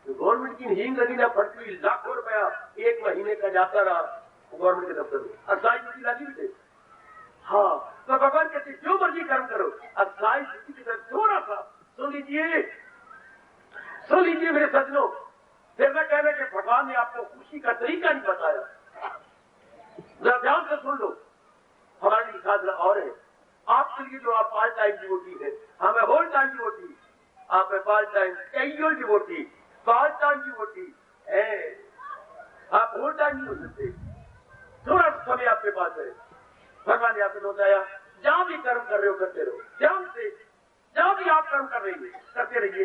गवर्नमेंट की हींग लगी ना फटकी, लाखों रुपया 1 महीने का जाता रहा गवर्नमेंट के दफ्तर में, अक्साइज ड्यूटी लगी भी थे। हाँ, तो भगवान कहते जो मर्जी कर्म करो, अक्साइज ड्यूटी की तरफ थोड़ा सा सुन लीजिए, सुन लीजिए मेरे सजनों। फिर मैं कह रहा कि भगवान ने आपको खुशी का तरीका नहीं बताया, जरा ध्यान से सुन लो। हमारे लिए साधना और है आपके लिए, जो आप पार्ट टाइम डिवोटी है, हमें होल टाइम डिवोटी, आप part time casual devotee, part time devotee है, आप होल टाइम नहीं हो सकते। थोड़ा समय आपके पास है। भगवान ने आपको बताया जहां भी कर्म कर रहे हो करते रहो, ध्यान से जहां भी आप कर्म कर रहे हैं करते रहिए।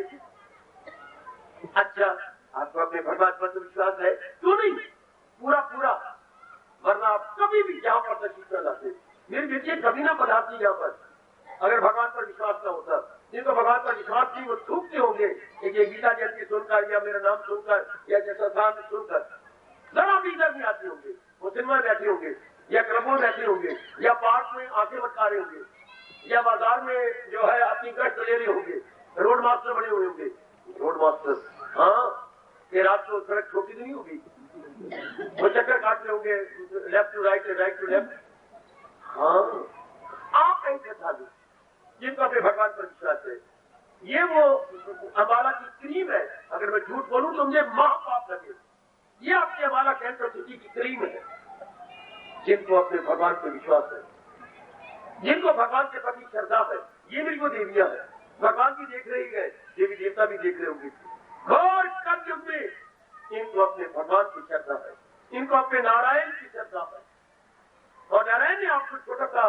अच्छा, आपको अपने भगवान पर विश्वास है क्यों नहीं? पूरा पूरा, वरना आप कभी भी यहाँ पर तशरीफ न लाते। मेरे बेटे कभी ना पधारती यहाँ पर अगर भगवान पर विश्वास न होता। जिनको भगवान पर विश्वास नहीं वो थूकते होंगे ये गीता जयंती सुनकर या मेरा नाम सुनकर या जैसा सुनकर जरा भी इधर नहीं आते होंगे। वो सिनेमा बैठे होंगे या क्लबों में बैठे होंगे या पार्क में आंखें बटका रहे होंगे या बाजार में जो है अपनी गश्त ले रहे होंगे। रोड मास्टर बने हुए होंगे। रोड मास्टर, हाँ, ये रात को सड़क छोटी नहीं होगी, वो चक्कर काटते होंगे left to right, right to left. हाँ, आप ऐसे साधु जिनको अपने भगवान पर विश्वास है। ये वो अम्बाला की क्रीम है। अगर मैं झूठ बोलूं तो मुझे महापाप लगे। ये आपकी अम्बाला कैंसर सिटी की क्रीम है। जिनको अपने भगवान पर विश्वास है, जिनको भगवान के प्रति श्रद्धा है, ये मेरी वो देवियां है। भगवान भी देख रही है, देवी देवता भी देख रहे होंगे। घोर कलयुग में इनको अपने भगवान की श्रद्धा है, इनको अपने नारायण की श्रद्धा है। और नारायण ने आपको छोटा सा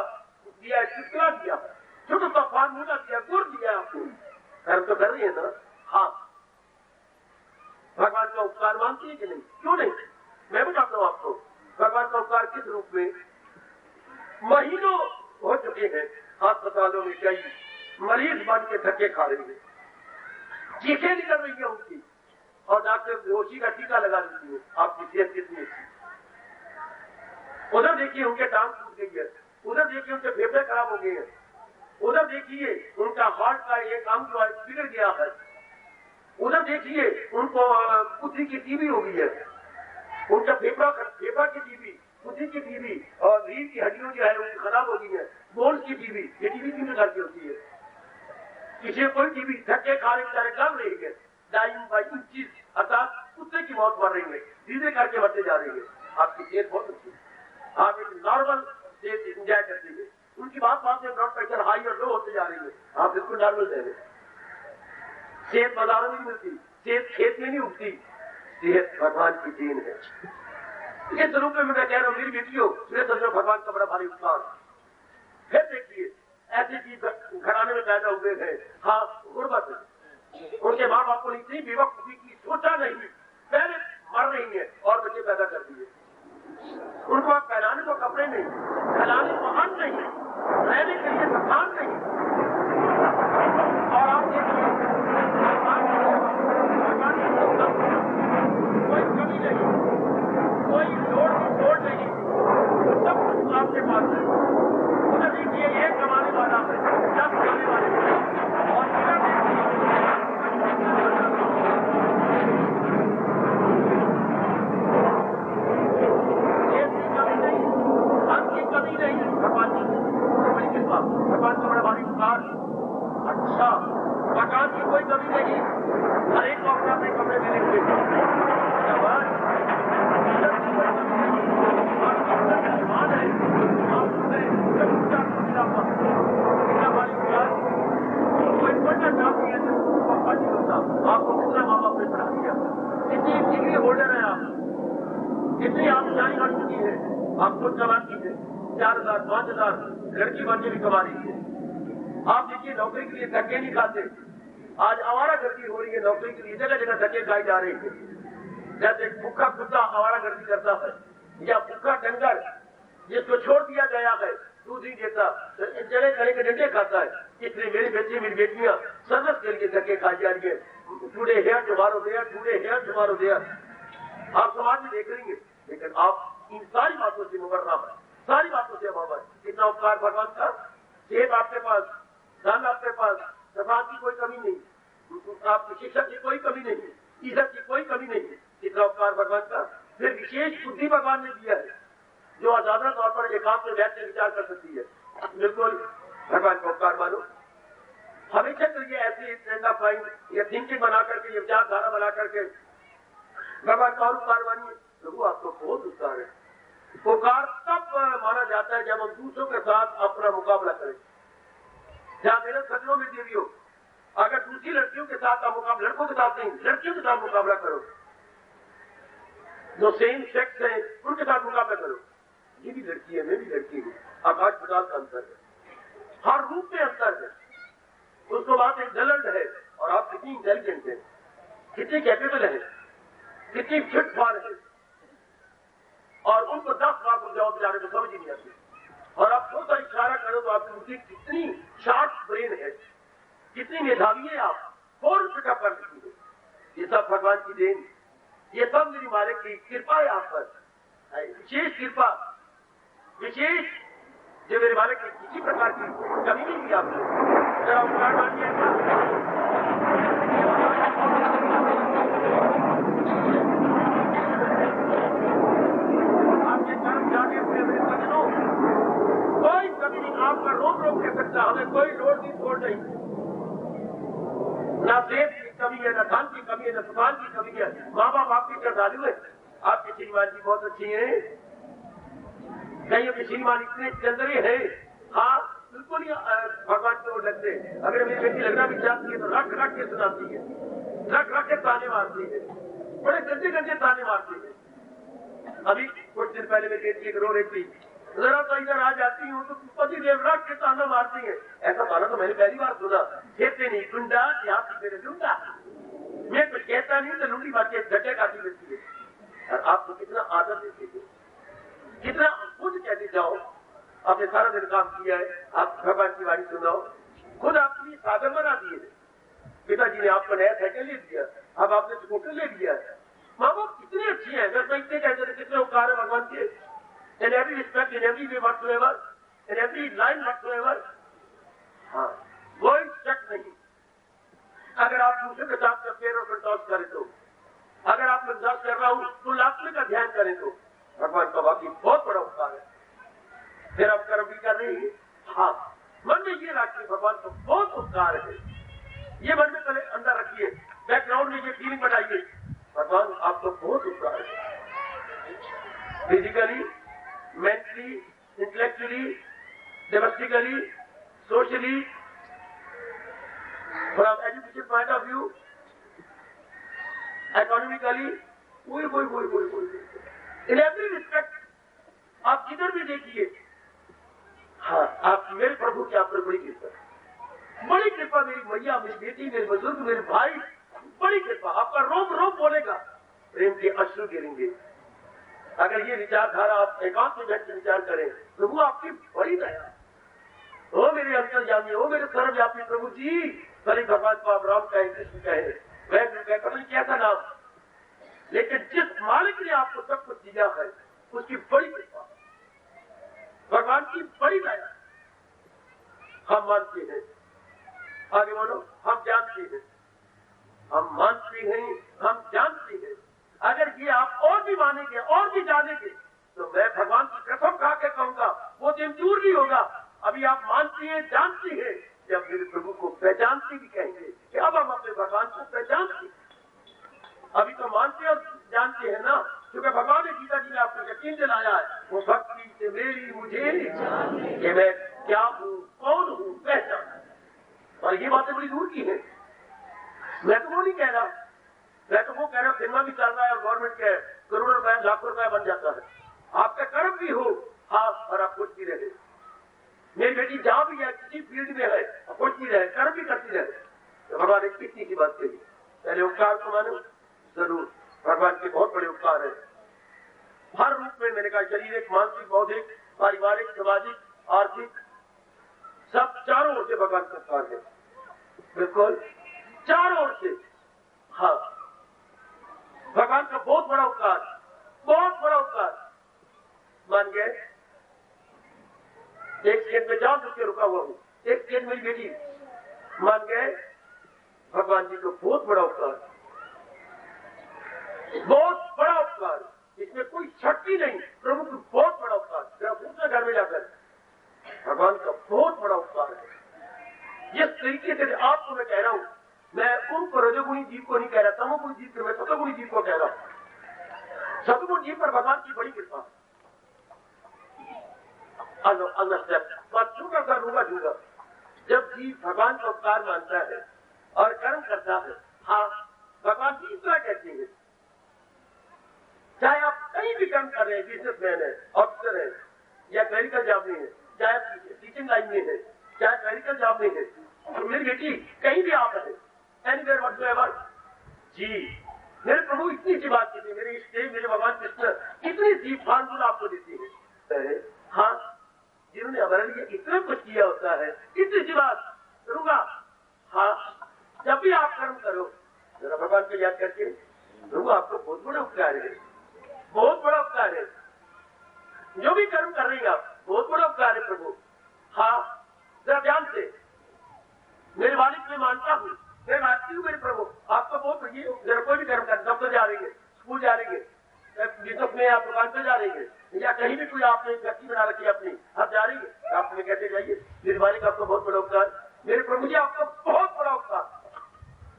दिया है, चुटकुला दिया है, छोटा सा फार्मूला दिया, गुड़ दिया आपको। कर्म तो कर रही है ना? हाँ। भगवान का उपकार मानती है कि नहीं? क्यों नहीं? मैं बताता हूँ आपको भगवान का उपकार किस रूप में। महीनों हो चुके हैं अस्पतालों में कई मरीज बन के धक्के खा रही है, चीखें निकल रही है उनकी, और डॉक्टर बेहोशी का टीका लगा देती है। आपकी सेहत कितनी अच्छी। उधर देखिए उनके टांग टूट गई है, उधर देखिए उनके फेफड़े खराब हो गए हैं, उधर देखिए उनका हार्ट का एक अंग जो है बिगड़ गया है, उधर देखिए उनको बुद्धि की टीबी हो गई है, उनका फेफड़ा की टीबी, बुद्धि की टीबी और रीढ़ की हड्डियों जो है उनकी खराब हो गई है, बोन की टीबी। ये टीबी किस प्रकार की होती है? किसी कोई टीबी धक्के खा रहे बेचारे कर रही है, डाइंग बाई इंचेस, अर्थात कुत्ते की मौत मर रही है, धीरे करके मरते जा रही है। आपकी सेहत बहुत अच्छी है, आप एक नॉर्मल सेहत इंजॉय करती है। उनकी बात में ब्लड प्रेशर हाई और लो होते जा रही है, आप बिल्कुल नॉर्मल रह रहे। सेहत बाजारों में नहीं मिलती, सेहत खेत में नहीं उगती, सेहत भगवान की देन है। इस रूप में मैं कह रहा हूँ मेरी बेटियों, भगवान का बड़ा भारी उपकार। फिर देखिए ऐसे चीज घराने में पैदा हुए हैं, हाँ, गुर्बत, उनके माँ बाप को इतनी बेवकूफी की सोचा नहीं, पहले मर रही है और बच्चे पैदा कर दिए। उनको आप पहनाने को कपड़े नहीं, खिलाने को अन्न नहीं, रहने के लिए मकान नहीं, और आप देखिए कोई कमी नहीं, कोई लोड नहीं, सब कुछ आपके पास है। उधर देखिए एक कमाने वाला है, 10 खाने वाले हैं, और इधर कमी नहीं। भगवान की बड़ी कृपा, भगवान का बड़ा भारी उपकार। अच्छा, मकान की कोई कमी नहीं, हर एक को अपने अपने कमरे देने के लिए आपको कितना माँ बाप ने पढ़ा दिया, कितनी डिग्री होल्डर है आप, कितनी आप जानी कर चुकी है, आप खुद कमाती है 4,000 5,000 लड़की बन के भी कमा रही है। आप देखिए नौकरी के लिए धक्के नहीं खाते, आज आवारा गर्दी हो रही है, नौकरी के लिए जगह जगह धक्के खाई जा रही है। जैसे भूखा कुत्ता आवारा गर्दी करता है या भूखा डंगर जिसको छोड़ दिया गया है, दूध नहीं देता, जड़े गले के डंडे खाता है। इसलिए मेरे बच्चे मेरी बेटियां सर्वस के लिए धक्के खाई जा रही है। Today here tomorrow there, today here tomorrow there. आप समाज में देख रही है, लेकिन आप इन सारी बातों से मुबर्रा है, सारी बातों से अभाव है। कितना उपकार भगवान का। सेहत आपके पास, धन आपके पास, समाज की कोई कमी नहीं, आपकी शिक्षा की कोई कमी नहीं, इज्जत की कोई कमी नहीं। कितना उपकार भगवान का। फिर विशेष बुद्धि भगवान ने दिया है जो आजादा तौर पर एकांत में बैठ कर विचार कर सकती है। बिल्कुल भगवान का उपकार मानो। हमेशा के लिए ऐसी ट्रेंड ऑफ माइंड या थिंकिंग बना करके, ये विचारधारा बना करके भगवान का उपकार मानिए। प्रभु आपको बहुत उपकार है। उपकार तब माना जाता है जब हम दूसरों के साथ अपना मुकाबला करें। जहां मेरे सजनों में देवी हो, अगर दूसरी लड़कियों के साथ आप मुकाबला, लड़कों के साथ नहीं, लड़कियों के साथ मुकाबला करो, जो सेम सेक्स है उनके साथ मुकाबला करो। ये भी लड़की है, मैं भी लड़की हूँ, आकाश पाताल का अंतर है, हर रूप में अंतर है। उसको बात एक टैलेंट है और आप कितनी इंटेलिजेंट हैं, कितनी कैपेबल है, कितनी फिट फार है, और उनको 10 बार को जवाब दिलाने को समझ ही नहीं आती। और आप छोटा इशारा करो तो आपकी बुद्धि कितनी शार्प ब्रेन है, कितनी मेधावी है, आप फौरन पिकअप कर सकती है। ये सब भगवान की देन, ये सब मेरी मालिक की कृपा है आप पर, विशेष कृपा, विशेष जो मेरे मालिक की किसी प्रकार की कमी नहीं की आपने। जरा उपकार मानिए, आपके कर्म जाने हुए मेरे सज्जनों, कोई कमी नहीं, आपका रोक रोक के सकता, हमें कोई लोड़ की छोड़ नहीं। ना देश की कमी है, न धन की कमी है, न सुखान की कमी है। माँ बाप आपकी श्रद्धालु है, आपकी श्रीमान जी बहुत अच्छी है, कहीं अपनी श्रीमान इतने चंद्रे है, हाँ बिल्कुल ही भगवान को लगते। अगर मेरी बेटी लगना भी चाहती है तो रख रख के सुनाती है, रख रख के ताने मारती है, बड़े गंदे गंदे ताने मारती है। अभी कुछ दिन पहले मेरी बेटी एक रो रही थी, जरा तो इधर आ जाती हूँ तो पति देव रख के ताना मारती है। ऐसा ताना तो मैंने पहली बार सुना। कहते नहीं गुंडा, यहाँ पे मेरे लुंडा, मैं कुछ कहता नहीं तो लुंडी बात गड्ढे काटी देती है। और आपको कितना आदर देती है, कितना खुद कहते जाओ, आपने सारा दिन काम किया है, आप भगवान की वाणी सुनाओ, खुद आपके लिए साधन बना दिए। पिताजी ने आपको नया साइकिल ले दिया, अब आपने स्कूटर ले लिया। माँ बाप कितने अच्छे हैं, अगर मैं इतने कहते थे कितने उपकार है भगवान के। In every respect, in every way whatsoever, in every line whatsoever, हाँ, कोई शक नहीं। अगर आप दूसरे के साथ कंपेयर और कंट्रास्ट करें तो, अगर आप कंट्रास्ट कर रहा हूं तो लास्टली का ध्यान करें तो भगवान का वाकई बहुत बड़ा उपकार है। फिर आप कर्म भी कर रही है, हाँ, मन में ये रखिए भगवान का बहुत उपकार है, ये मन में पहले अंदर रखिए, बैकग्राउंड में ये फीलिंग बनाइए, भगवान आपको बहुत उपकार है। Physically, mentally, intellectually, domestically, socially, from education point of view, economically, in every respect, आप जिधर भी देखिए, हाँ, आप मेरे प्रभु की आप पर बड़ी कृपा, बड़ी कृपा, मेरी मैया, मेरी बेटी, मेरे बुजुर्ग, मेरे भाई, बड़ी कृपा। आपका रोम रोम बोलेगा, प्रेम के अश्रु गिरेंगे। अगर ये विचारधारा आप एकांत में बैठ के विचार करें, प्रभु आपकी बड़ी दया, ओ मेरे अंतर्यामी, ओ मेरे सर्वव्यापी प्रभु जी, भले भगवान को आप राम कहें, कृष्ण कहें, वैष्णव कहें, कभी कैसा नाम, लेकिन जिस मालिक ने आपको सब कुछ दिया है उसकी बड़ी कृपा, भगवान की बड़ी दया। हम मानते हैं, आगे बोलो, हम जानते हैं, हम मानते हैं, हम जानते हैं। अगर ये आप और भी मानेंगे और भी जानेंगे तो मैं भगवान की कसम खा के कहूंगा वो दिन दूर नहीं होगा। अभी आप मानती हैं, जानती हैं, जब मेरे प्रभु को पहचानती भी कहेंगे कि अब हम अपने भगवान को पहचानते। अभी तो मानते और जानते हैं ना, क्योंकि भगवान ने गीता जी ने आपको यकीन दिलाया है, वो भक्ति से मेरी मुझे कि मैं क्या हूँ, कौन हूँ, पहचान। और ये बातें बड़ी दूर की है, मैं तो वो नहीं कह रहा, मैं तो वो कह रहा हूँ सिनेमा भी चल रहा है और गवर्नमेंट के करोड़ों रुपए, लाखों रुपए बन जाता है, आपका कर्म भी हो, हाँ, और आप कुछ भी रहे। मेरी बेटी जहां भी है, किसी फील्ड में है, कुछ भी रहे, कर्म भी करती रहे, तो भगवान एक कितनी की बात कही। पहले उपकार को मानो, जरूर भगवान के बहुत बड़े उपकार है, हर रूप में। मैंने कहा शारीरिक, मानसिक, बौद्धिक, पारिवारिक, सामाजिक, आर्थिक, सब चारों ओर से भगवान का उपकार है, बिल्कुल चारों ओर से। हाँ, भगवान का बहुत बड़ा उपकार, बहुत बड़ा उपकार। मान गए, एक सेकंड में जान के रुका हुआ हूं, एक सेकंड मेरी बेटी, मान गए, भगवान जी को बहुत बड़ा उपकार, बहुत बड़ा उपकार, इसमें कोई शक ही नहीं। प्रभु को बहुत बड़ा उपकार, पूछना घर में जाकर, भगवान का बहुत बड़ा उपकार है। जिस तरीके से आपको मैं कह रहा हूं, मैं उनको रजोगुणी जीव को नहीं कह रहा, तमोगुणी जीव को, मैं सतोगुणी जीव को कह रहा हूं। सतोगुण जीव पर भगवान की बड़ी कृपा। छूगा कर रूगा छूगा, जब जीव भगवान का उपकार मानता है और कर्म करता है, हाँ, भगवान जी क्या कहते हैं, चाहे आप कहीं भी कर्म कर रहे हैं, बिजनेसमैन है, ऑफिसर है, या क्लरिकल जॉब में है, चाहे टीचिंग लाइन में है, चाहे क्लरिकल जॉब में है, तो मेरी बेटी कहीं भी आप रहे, एनीवेयर व्हाटसोएवर। जी मेरे प्रभु इतनी सी बात की थी, मेरे इष्ट मेरे भगवान कृष्ण इतनी सी फार्मूला आपको देती है। हाँ, जिन्होंने हमारे लिए इतना कुछ किया होता है, इतनी सी बात करूंगा। हाँ, जब भी आप कर्म करो जरा भगवान को याद करके, प्रभु आपको बहुत बड़ा उपकार है, बहुत बड़ा उपकार है। जो भी कर्म कर रही हैं आप, बहुत बड़ा उपकार है प्रभु। हाँ, जरा ध्यान से, मेरे मालिक मैं मानता हूँ, मैं मानती हूँ मेरे प्रभु आपका बहुत, जरा कोई भी कर्म कर, दफ्तर जा रही है, स्कूल जा रही है, में आप दुकान पे जा रही है, या कहीं भी कोई आपने व्यक्ति बना रखी है अपनी, आप जा रही है, आप तुम्हें कहते जाइए मेरे मालिक आपका बहुत बड़ा उपकार, मेरे प्रभु जी आपका बहुत बड़ा उपकार,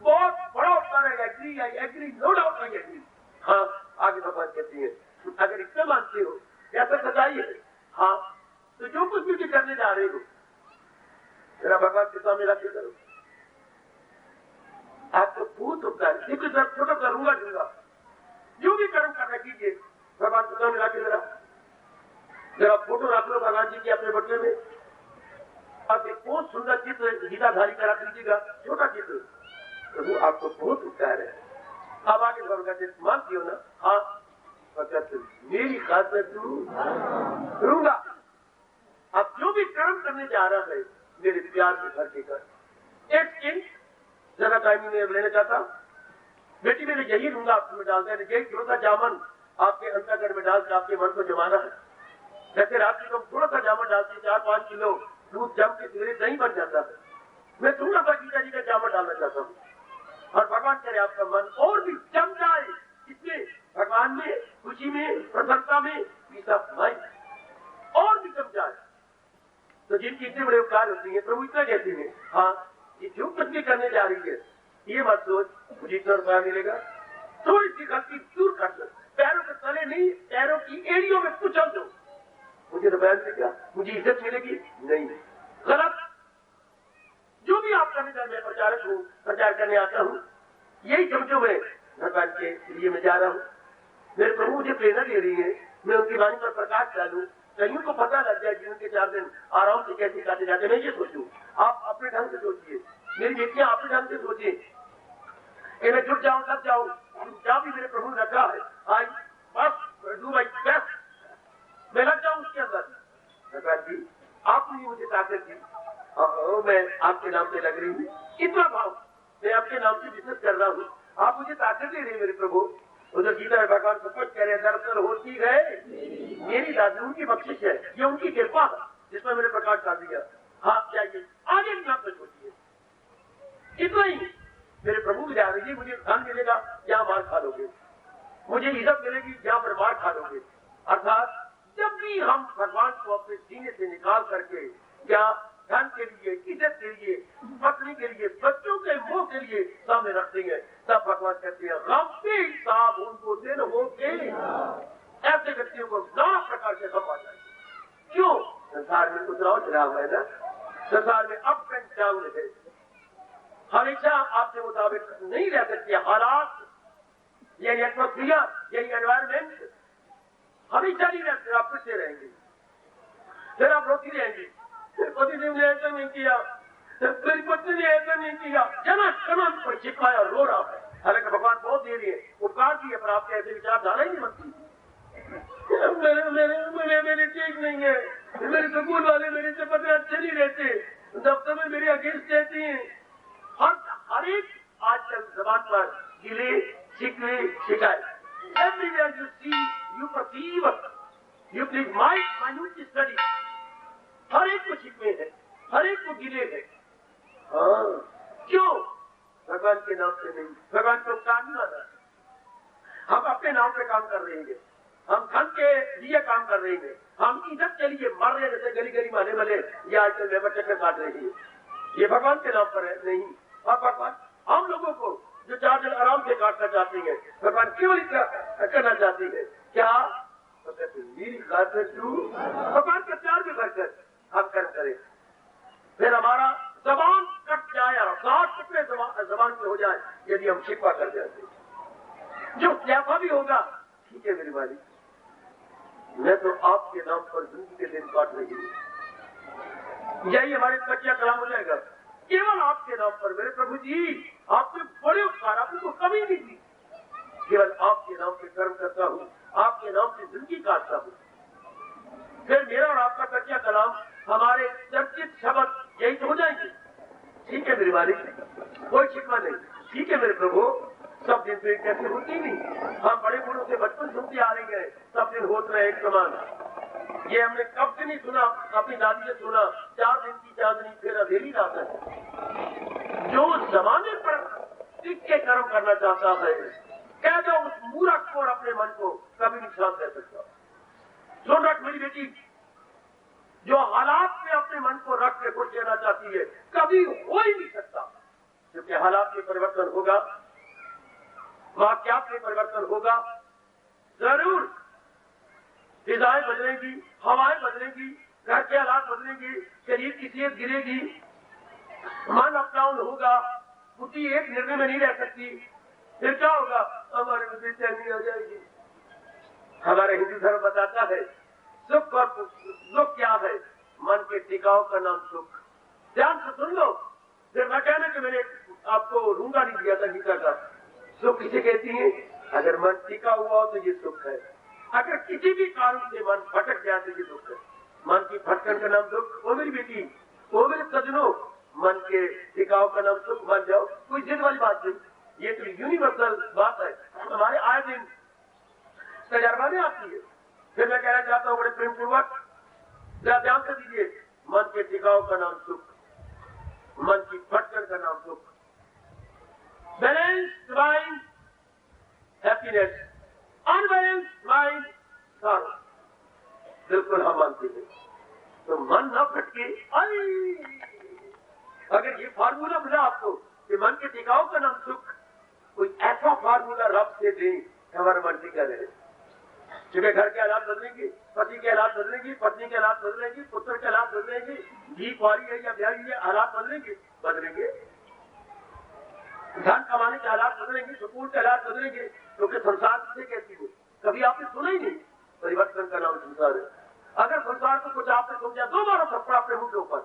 बहुत बड़ा उपकार है। Agree, I agree, no doubt I agree. हाँ, आगे भगवान कहती है, अगर इतना मानते हो, ऐसा सच्चाई है, हाँ, तो जो कुछ भी करने जा रहे हो मेरा भगवान के सामने रख के करो, आपको बहुत उपकार। देखो जब छोटा करूंगा दूंगा, जो भी कर्म करना कीजिए भगवान के सामने रख के जरा फोटो रख लो भगवान जी की अपने बटले में। अब एक बहुत सुंदर चित्र गीताधारी का रख लीजिएगा, छोटा चित्र, प्रभु आपको बहुत उपकार है। अब आगे भगवान मानती हो ना, हाँ भगत मेरी खातिर तू करूंगा। अब जो भी कर्म करने जा रहा है मेरे प्यार से भर के कर। एक चिन्ह ज्यादा टाइम में लेना चाहता, बेटी मेरे यही लूंगा आपको में डालते हैं, यही थोड़ा सा जामन आपके अंतर्गढ़ में डाल के आपके मन को जमाना है। जैसे रात को थोड़ा सा जामन डालते 4-5 किलो दूध जम के सवेरे दही बन जाता है, मैं थोड़ा सा गीता जी का जामन डालना चाहता हूँ, और भगवान करे आपका मन और भी जम जाए इसमें, भगवान में, खुशी में, प्रसन्नता में, पीस ऑफ माइंड और भी जम जाए। तो जिनकी इतने बड़े उपकार होती है प्रभु इतना कहते हैं, हाँ ये जो कुछ भी करने जा रही है ये मत सोच मुझे इतना रुपया मिलेगा, थोड़ी सी गलती दूर कर दो, पैरों के तले नहीं, पैरों की एड़ियों में कुचल दो, मुझे रुपया मिलेगा, मुझे इज्जत मिलेगी, नहीं, गलत। जो भी आप करने जा, मैं प्रचारक हूँ, प्रचार करने आता हूँ, यही समझो मैं भगवान के लिए मैं जा रहा हूँ, मेरे प्रभु मुझे प्रेरणा दे रही है, मैं उनकी वाणी पर प्रकाश डालूं, कहीं को पता लग जाए जीवन के 4 दिन आराम से कैसे काटे जाते। मैं ये सोचूं, आप अपने ढंग से सोचिए, मेरी बेटियां अपने ढंग से सोचिए, मैं जुट जाऊं लग जाऊं, जहाँ भी मेरे प्रभु ने रखा है आई बस डू माई बेस्ट, मैं लग जाऊं उसके अंदर। भगवान जी आपने मुझे ताकत दी, मैं आपके नाम से लग रही हूँ, इतना भाव मैं आपके नाम से बिजनेस कर रहा हूँ, आप मुझे ताकत दे रहे मेरे प्रभु। उधर गीता में भगवान सब कुछ कह रहे, दरअसल होती है मेरी दादी, उनकी बख्शिश है, ये उनकी कृपा है जिसमें मैंने प्रकाश कर दिया। हाँ चाहिए आगे भी आप सोचिए, इतना ही मेरे प्रभु की जा रही है, मुझे धन मिलेगा यहाँ मार खा लोगे, मुझे इज्जत मिलेगी यहाँ पर मार खा लोगे। अर्थात जब भी हम भगवान को अपने सीने से निकाल करके या धन के लिए, इज्जत के लिए, पत्नी के लिए, बच्चों के मोह के लिए सामने रखते हैं, तब भगवान कहते हैं रब्बे साहब उनको दिन हो के ऐसे व्यक्तियों को नाना प्रकार से गम आ जाए। क्यों? संसार में उतराव चढ़ाव है ना, संसार में अप एंड डाउन है, हमेशा आपके मुताबिक नहीं रह सकते हालात, यही एटमोस्फियर, यही एनवायरमेंट हमेशा नहीं रहते, आप फिरते रहेंगे, फिर आप रोती रहेंगे, पति ने ऐसा नहीं किया, मेरी पत्नी ने ऐसा नहीं किया, जना कनन पर चिपकाया रो रहा है। हालांकि भगवान बहुत दे रही है, उपकार दिए, पर आपके ऐसे विचारधारा ही नहीं बनती। मेरे ठीक नहीं है, मेरे स्कूल वाले मेरे से पता अच्छे नहीं रहते, दफ्तर में मेरे अगेंस्ट रहती है, हर एक आजकल जबान पर गिले शिकवे शिकायत, everywhere you see you perceive, you please minute study, हर एक को शिकवे है, हर एक को गिले है। हाँ क्यों? भगवान के नाम से नहीं, भगवान को काम नहीं माना, हम अपने नाम पे काम कर रहे हैं, हम धन के लिए काम कर रहे हैं, हम इज्जत के लिए मर रहे हैं, जैसे गली गली माने वाले ये आजकल लेबर चक्कर काट रही है, ये भगवान के नाम पर है नहीं। और भगवान हम लोगों को जो 4 दिन आराम से काटना चाहती है, भगवान केवल इतना करना चाहती है, क्या मेरी खातिर तू भगवान का प्यार भी भरकर हम कर्म करें, फिर हमारा जबान कट जाए, 60 टुकड़े जबान पे हो जाए यदि हम शिकवा कर जाते, जो जैसा भी होगा ठीक है मेरी मालिक, मैं तो आपके नाम पर जिंदगी के दिन काट रही हूँ। यही हमारे तकिया कलाम हो जाएगा, केवल आपके नाम पर। मेरे प्रभु जी, आपने बड़े उपकार, आपने को कमी नहीं दी। केवल आपके नाम पे कर्म करता हूँ, आपके नाम से जिंदगी काटता हूँ। फिर मेरा और आपका तकिया कलाम, हमारे चर्चित शब्द यही तो हो जाएंगे। ठीक है मेरे मालिक, कोई शिकवा नहीं। ठीक है मेरे प्रभु, सब दिन तो एक कैसे होती नहीं। हम बड़े बूढ़ों से बचपन सुनते आ रहे हैं, सब दिन होते रहे एक समान। ये हमने कब से नहीं सुना, अपनी दादी से सुना, 4 दिन की चांदनी फिर अंधेरी रात है। जो जमाने पर टिक के कर्म करना चाहता है, कह दो उस मूर्ख को और अपने मन को कभी नहीं शांत रह सकता। सुन रख मेरी बेटी, जो हालात में अपने मन को रख के खुश रहना चाहती है, कभी हो ही नहीं सकता। क्योंकि हालात में परिवर्तन होगा, वाक्यात में परिवर्तन होगा, जरूर फिजाएं बदलेंगी, हवाएं बदलेंगी, घर के हालात बदलेंगे, शरीर की सेहत गिरेगी, मन अप डाउन होगा, बुद्धि एक निर्णय में नहीं रह सकती। फिर क्या होगा? हमारे में बेचैनी आ जाएगी। हमारा हिंदू धर्म बताता है सुख और दुख क्या है? मन के टिकाव का नाम सुख। ध्यान से सुन लो, फिर न कहना कि मैंने आपको रूंगा नहीं दिया था गीता का। सुख किसे कहती है? अगर मन टिका हुआ हो तो ये सुख है। अगर किसी भी कारण से मन भटक गया तो ये दुख है। मन की भटकन का नाम दुख। वो मेरी बेटी, वो मेरे सजनों, मन के टिकाव का नाम सुख। मान जाओ, कोई जिद वाली बात नहीं, ये तो यूनिवर्सल बात है, हमारे आए दिन तजर्बा में आती है। फिर मैं कहना चाहता हूँ बड़े प्रेम पूर्वक, ध्यान से दीजिए, मन के टिकाव का नाम सुख, मन की भटकन का नाम सुख। Balanced mind happiness, unbalanced mind sorrow. बिल्कुल हम मानते हैं। तो मन न भटके। अगर ये फार्मूला मिला आपको कि मन के टिकाव का नाम सुख, कोई ऐसा फार्मूला रब से दे हमारा मन टिका रहे। क्योंकि घर के हालात बदलेंगे, पति के हालात बदलेंगे, पत्नी के हालात बदलेंगे, पुत्र के हालात बदलेंगे, घी कुआरी है या ब्याही है, हालात बदलेंगे। धन कमाने के हालात बदलेंगे, सुकून के हालात बदलेंगे। क्योंकि संसार किसे कहती हो? कभी आपने सुना ही नहीं। परिवर्तन का नाम संसार है। अगर संसार को कुछ आपने समझा, 2 बार थप्पड़ अपने मुंह के ऊपर।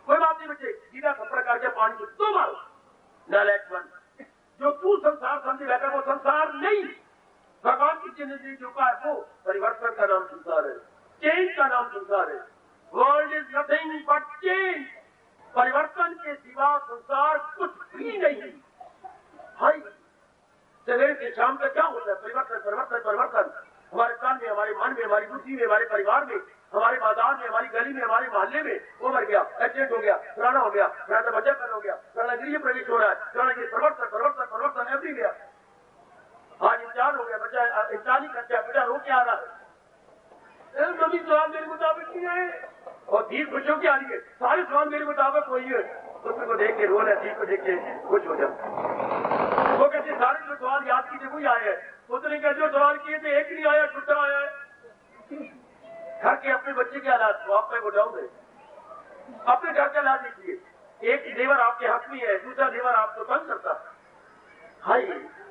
कोई बात नहीं बच्चे, सीधा थप्पड़ करके पानी में 2 बार। नालायक मन, जो तू संसार समझे बैठा वो संसार नहीं, भगवान की जिंदगी जो का है वो। परिवर्तन का नाम संसार है, चेंज का नाम संसार है। World is nothing but change. परिवर्तन के सिवा संसार कुछ भी नहीं। हाय, सवेरे से शाम तक क्या होता है? परिवर्तन, परिवर्तन, परिवर्तन। हमारे कान में, हमारे मन में, हमारी बुद्धि में, हमारे परिवार में, हमारे बाजार में, हमारी गली में, हमारे मोहल्ले में। वो मर गया, एक्सीडेंट हो गया, पुराना हो गया, पुराना बच्चा पैदा हो गया, पुराना गृह प्रवेश हो रहा है, पुराना परिवर्तन, परिवर्तन, परिवर्तन एवरी गया। आज इंतजार हो गया, बच्चा इंतजार नहीं करता, बेटा रो के आ रहा है, मम्मी सवाल मेरे मुताबिक नहीं आए। और धीर खुशियों की आ रही है, सारे सवाल मेरे मुताबिक वही है। पुत्र को देख के रो रहे, धीर को देख के खुश हो जाओ। वो कहते सारे जो सवाल याद कीजिए वही आए हैं। पुत्र ने कहा जो सवाल किए थे एक नहीं आया, छुट्टा आया है। घर के अपने बच्चे के हालात वो आप में उठाओगे। अपने घर के हालात देखिए, एक देवर आपके हक में है, दूसरा देवर आपको तंग करता है। हाय,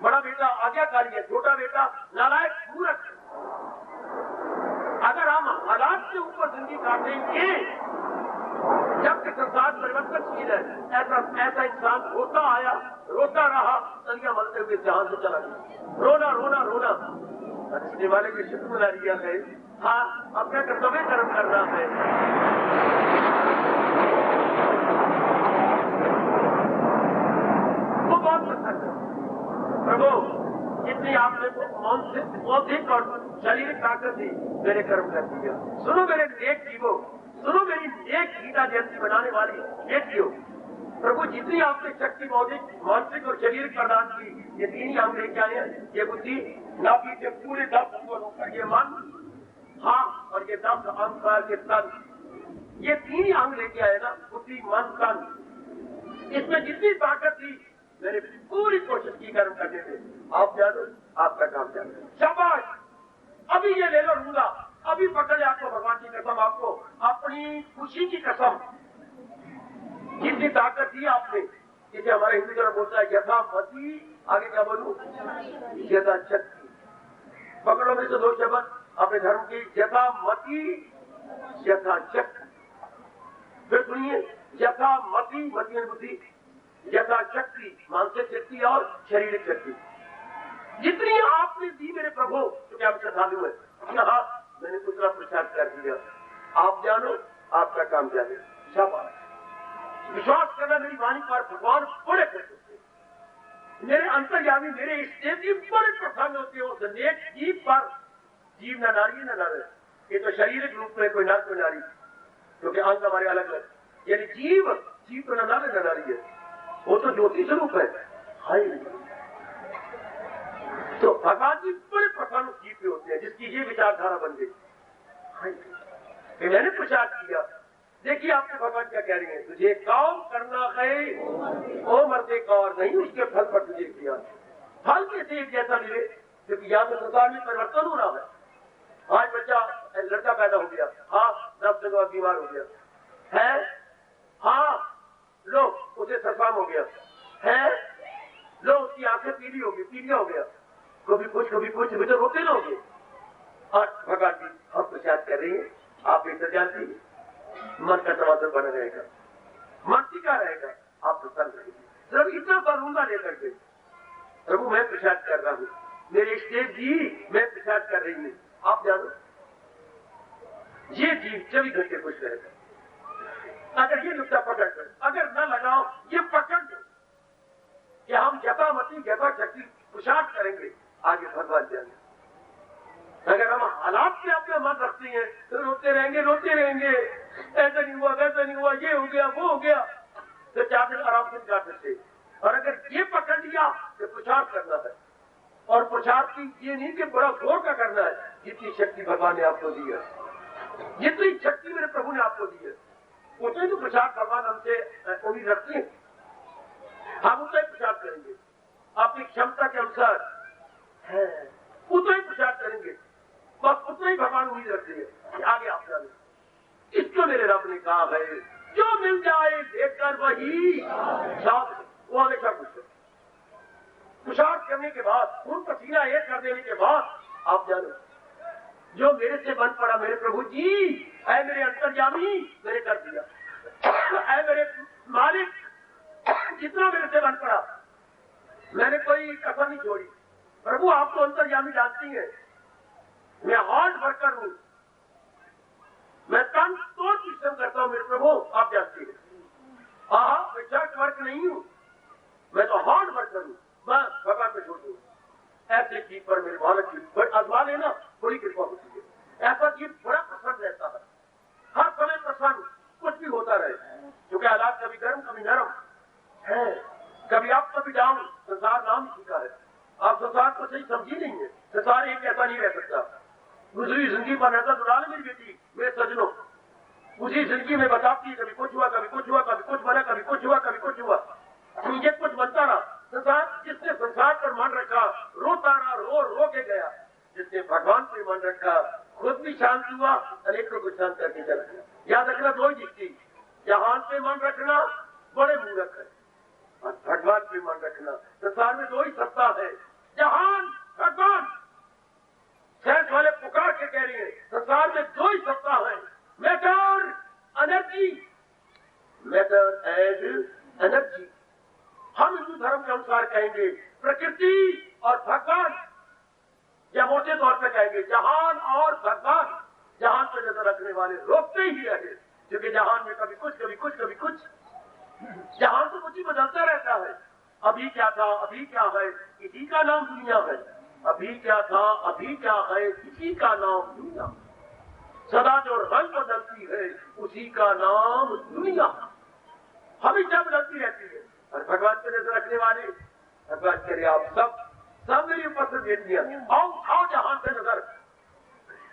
बड़ा बेटा आज्ञाकारी है, छोटा बेटा नालायक मूर्ख। अगर हम हालात के ऊपर जिंदगी काटेंगे, जब तक संसार परिवर्तनशील है, ऐसा इंसान रोता आया, रोता रहा, तलियां मलते हुए जहां से चला गया। रोना रोना रोना। अच्छे वाले की शुक्र मना लिया है। हाँ, अपना कर्तव्य कर्म करना है। वो बहुत पसंद है। प्रभु, जितनी आपने मौखिक और शारीरिक ताकत दी, मेरे कर्म कर दिया। सुनो मेरे नेक जीवो, सुनो मेरी नेक गीता जयंती बनाने वाली बेटियों। प्रभु, जितनी आपने शक्ति मौलिक, मानसिक और शारीरिक प्रदान की, ये 3 ही हम लेके आए हैं। ये बुद्धि, नाभि से पूरे 10 अंगों होकर ये मन, हाँ, और ये 10 अंग के तन, ये 3 ही अंग लेके आए ना, बुद्धि, मन, तन। इसमें जितनी ताकत थी, मैंने पूरी कोशिश की कर्म करने में। आप जानो, आपका काम जानो। शाबाश, अभी ये ले लो रूंगा, अभी पकड़ ले आपको भगवान की कसम, आपको अपनी खुशी की कसम। जितनी ताकत दी आपने, जिसे हमारे हिंदू धर्म बोलता है यथा मति, आगे क्या बोलूं, यथा शक्ति। पकड़ो में से 2 शब्द, अपने धर्म की यथामति यथाशक्ति। फिर सुनिए, यथामति मति बुद्धि, यथाशक्ति मानसिक शक्ति और शारीरिक शक्ति। जितनी आपने दी मेरे प्रभु, तो क्या श्रद्धालु है, हाँ मैंने दूसरा प्रचार कर दिया, आप जानो आपका काम जाने। शाबाश। विश्वास करना मेरी वाणी पर भगवान बड़े खुश होते हैं। मेरे अंतर्यामी मेरे इष्टदेव बड़े प्रसन्न होते हैं। उस नेक जीव पर, जीव न नारी न नर, ये तो शारीरिक रूप में कोई नर कोई नारी, क्योंकि अंग हमारे अलग अलग, यानी जीव तो न नर न नारी है, वो तो ज्योति स्वरूप है। हाय, तो भगवान जी बड़े प्रसन्न जीव पे होते हैं जिसकी ये विचारधारा बन गई। हाय, मैंने प्रचार किया, देखिए आपके भगवान क्या कह रही है, तुझे काम करना है ओ मरते का और नहीं, उसके फल पर तुझे किया। फल कैसे एक जैसा मिले, क्योंकि यहाँ तो संसार में परिवर्तन हो रहा है। आज बच्चा लड़का पैदा हो गया, हाँ 10 दिन बाद बीमार हो गया है, हाँ लो उसे सरफाम हो गया है, लो उसकी आंखें पीली हो गई, पीलिया हो गया, कभी कुछ भी तो रोते रहोगे। और भगवान जी हम प्रचार कर रही है, आप इधर जानती है, मन का टमाटर बना रहेगा, मन टीका रहेगा, आप प्रसन्न रहेंगे। सिर्फ इतना बरूंगा लेकर के, प्रभु मैं प्रसाद कर रहा हूँ, मेरे इष्टदेव जी मैं प्रसाद कर रही हूँ, आप जानो ये जीव 24 घंटे खुश रहेगा। अगर ये नुकता पकड़ कर, अगर न लगाओ ये पकड़ दो कि हम यथामति यथाशक्ति पुरुषार्थ करेंगे, आगे भगवान जाने। अगर हम हालात से अपना मन रखते हैं तो रोते रहेंगे, ऐसा नहीं हुआ वैसा नहीं हुआ, ये हो गया वो हो गया, तो 4 दिन आराम से निकाल सकते। और अगर ये पकड़ लिया तो पुरुषार्थ करना है, और पुरुषार्थ की ये नहीं कि बड़ा जोर का करना है, जितनी शक्ति भगवान ने आपको दी है, जितनी शक्ति मेरे प्रभु ने आपको दी है, उतने तो पुरुषार्थ भगवान हमसे उम्मीद रखते हैं, हम उतना ही पुरुषार्थ करेंगे, अपनी क्षमता के अनुसार है उतना ही पुरुषार्थ करेंगे, बस उतना ही भगवान उम्मीद रखते हैं कि आगे आप जाने। इसको मेरे रब ने कहा है, जो मिल जाए देखकर वही साथ, वो हमेशा खुश है। पुरुषार्थ करने के बाद, खून पसीना एक कर देने के बाद आप जानो, जो मेरे से बन पड़ा मेरे प्रभु जी, ऐ मेरे अंतर्यामी मैंने कर दिया, ऐ मेरे मालिक जितना मेरे से बन पड़ा मैंने कोई कसर नहीं छोड़ी। प्रभु आप तो अंतर्यामी जानती है, मैं हार्ड वर्कर हूं, मैं तन तोड़ परिश्रम करता हूं मेरे प्रभु, आप जानती है। मैं शॉर्ट वर्क नहीं हूं, मैं तो हार्ड वर्कर हूं, बस भगवान पे छोड़ दूं। ऐसे चीज पर मेरे बालक की बड़ी आजमा लेना, बड़ी कृपा होती है। ऐसा चीज बड़ा प्रसन्न रहता है, हर समय प्रसन्न, कुछ भी होता रहे, क्योंकि हालात कभी गर्म कभी नरम है, कभी आप कभी डाउन। संसार नाम सीखा है, आप संसार को सही समझी नहीं है। संसार एक ऐसा नहीं रह सकता। दूसरी जिंदगी पर नजर उड़ा ले मेरी बेटी, मेरे सजनों, उसी जिंदगी में बताती है, कभी कुछ हुआ कभी कुछ हुआ, कभी कुछ बना कभी कुछ हुआ कभी कुछ हुआ, मुझे कुछ बनता रहा। संसार, जिसने संसार पर मन रखा रोता रहा, रो के गया। जिसने भगवान पर मन रखा खुद भी शांत हुआ, अनेकों को शांत करके चला गया। याद रखना, दो ही चीज, जहान पे मन रखना बड़े मूर्ख है, और भगवान पे मन रखना। संसार में दो ही सत्ता है, जहान भगवान। साइंस वाले पुकार के कह रही है, संसार में दो ही सत्ता है, matter energy, matter and energy. हम हिंदू धर्म के अनुसार कहेंगे प्रकृति और भगवान, या मोटे तौर पे कहेंगे जहान और भगवान। जहान पे नजर रखने वाले रोकते ही रहे, क्योंकि जहान में कभी कुछ कभी कुछ कभी कुछ, जहान तो कुछ ही बदलता रहता है। अभी क्या था अभी क्या है, इसी का नाम दुनिया है। अभी क्या था अभी क्या है, इसी का नाम दुनिया। सदा जो रंग बदलती है उसी का नाम दुनिया, हमेशा बदलती रहती है। और भगवान पे नजर रखने वाले, भगवान कह रहे आप सब मेरी उपस्थित बेटियां, आओ जहां पे नजर,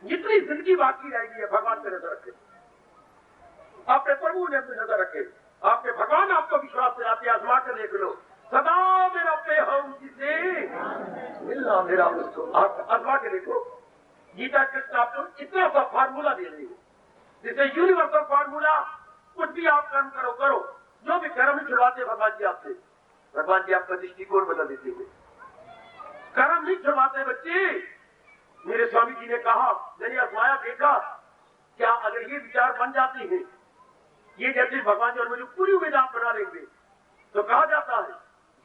जितनी जिंदगी बाकी रहेगी है भगवान पे नजर रखे, अपने प्रभु ने पे नजर रखे। आपके भगवान आपको विश्वास दिलाते, आजमा कर देख लो, सदा मेरा पे हम जिसे मिलना मेरा उसको, आप आजमा के देखो। गीता कृष्ण आपको इतना सा फार्मूला दे रही है, जिसे यूनिवर्सल फार्मूला, कुछ भी आप कर्म करो, जो भी कर्म नहीं छुड़वाते भगवान जी आपसे, भगवान जी आपका दृष्टिकोण बदल देते हैं। कर्म नहीं छुड़वाते बच्चे, मेरे स्वामी जी ने कहा, मैंने आजमाया देखा, क्या अगर ये विचार बन जाते हैं, ये जैसे भगवान जी और मुझे पूरी उम्मीद आप बना लेंगे, तो कहा जाता है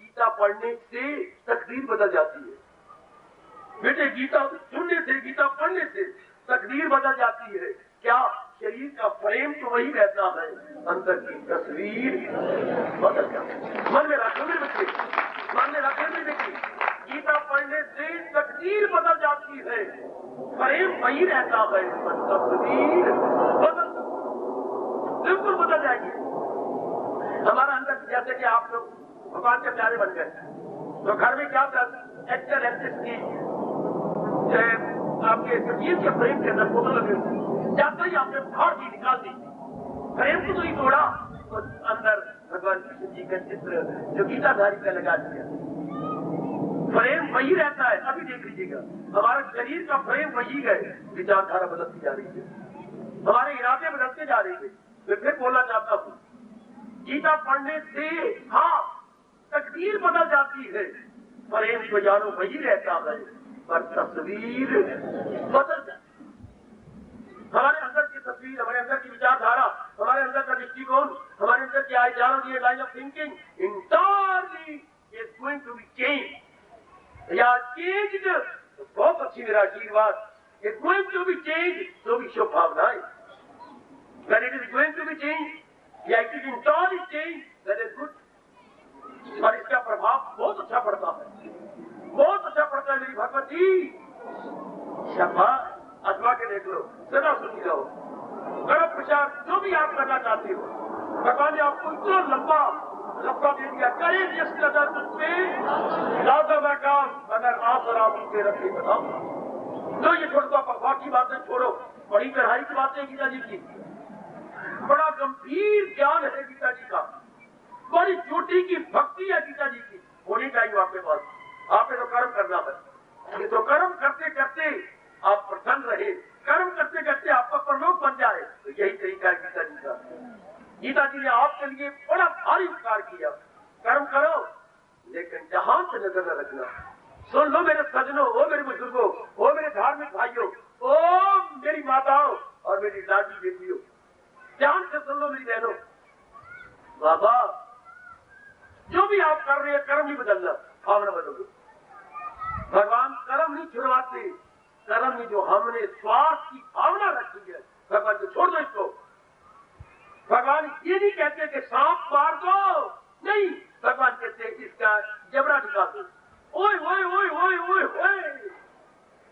गीता पढ़ने से तकदीर बदल जाती है। बेटे गीता सुनने से, गीता पढ़ने से तकदीर बदल जाती है। क्या शरीर का फ्रेम तो वही रहता है, अंदर की तस्वीर बदल जाती है। मन में रखो मेरे बच्चे, मन में रखे मेरे बच्चे, गीता पढ़ने से तकदीर बदल जाती है, फ्रेम वही रहता है, तस्वीर बदल बिल्कुल बदल जाएगी। हमारा अंदर जैसे कि आप लोग भगवान के प्यारे बन गए, तो घर में क्या था, एक्टर एक्ट्रेस की आपके शरीर के फ्रेम के अंदर फोटो लगे हुए, जाते ही आपने फाड़ दी, निकाल दी, फ्रेम को तो ही तोड़ा, तो अंदर भगवान कृष्ण जी का चित्र जो गीताधारी का लगा दिया। फ्रेम वही रहता है। अभी देख लीजिएगा, हमारे शरीर का फ्रेम वही है, विचारधारा बदलती जा रही है, हमारे इरादे बदलते जा रहे हैं। मैं फिर बोलना चाहता हूँ, गीता पढ़ने से हाँ तकदीर बदल जाती है, फ्रेम को जानो वही रहता है, पर तस्वीर बदल जाती है। हमारे अंदर की तस्वीर, हमारे अंदर की विचारधारा, हमारे अंदर का दृष्टिकोण, हमारे अंदर की ideology, line of thinking entirely is going to be change. या चेंज्ड, बहुत अच्छी मेरा आशीर्वाद, is going to be change, तो भी शुभ भावनाएं। When it is going to be changed, या it is entirely changed, that is good। और इसका प्रभाव बहुत अच्छा पड़ता है, बहुत अच्छा पड़ता है मेरी भगवती। शाबाश, आजमा के देख लो, सदा सुखी रहो, करो प्रचार, जो भी आप करना चाहते हो, भगवान ने आपको इतना लंबा लंबा दे दिया। करे जिस कदर तुझसे ज्यादा मैं काम, अगर आप और आप उनके रखे बताओ। तो ये छोड़ दो, भगवान की बातें छोड़ो, बड़ी कढ़ाई की बातें गीता जी की, बड़ा गंभीर ज्ञान है गीता जी का, बड़ी चोटी की भक्ति है गीता जी की, होनी चाहिए आपके पास। आपने तो कर्म करना है, ये तो कर्म करते करते आप प्रसन्न रहे, कर्म करते करते आपका परलोक बन जाए, तो यही तरीका है गीता जी का। गीता जी ने आपके लिए बड़ा भारी उपकार किया। कर्म करो, लेकिन जहां से नजर न रखना। सुन लो मेरे सजनों, ओ मेरे बुजुर्गों, ओ मेरे धार्मिक भाइयों, ओ मेरी माताओं और मेरी लाडली बेटियों, ध्यान से सुन लो मेरी बहनों। बाबा जो भी आप कर रहे हैं, कर्म नहीं बदलना, भावना बदलो। भगवान कर्म नहीं छुड़वाते, कर्म नहीं, जो हमने स्वार्थ की भावना रखी है, भगवान को छोड़ दो इसको। भगवान ये नहीं कहते कि सांप मार दो, नहीं, भगवान कहते इसका जबड़ा निकाल दो। ओए ओए ओए ओए ओए ओए,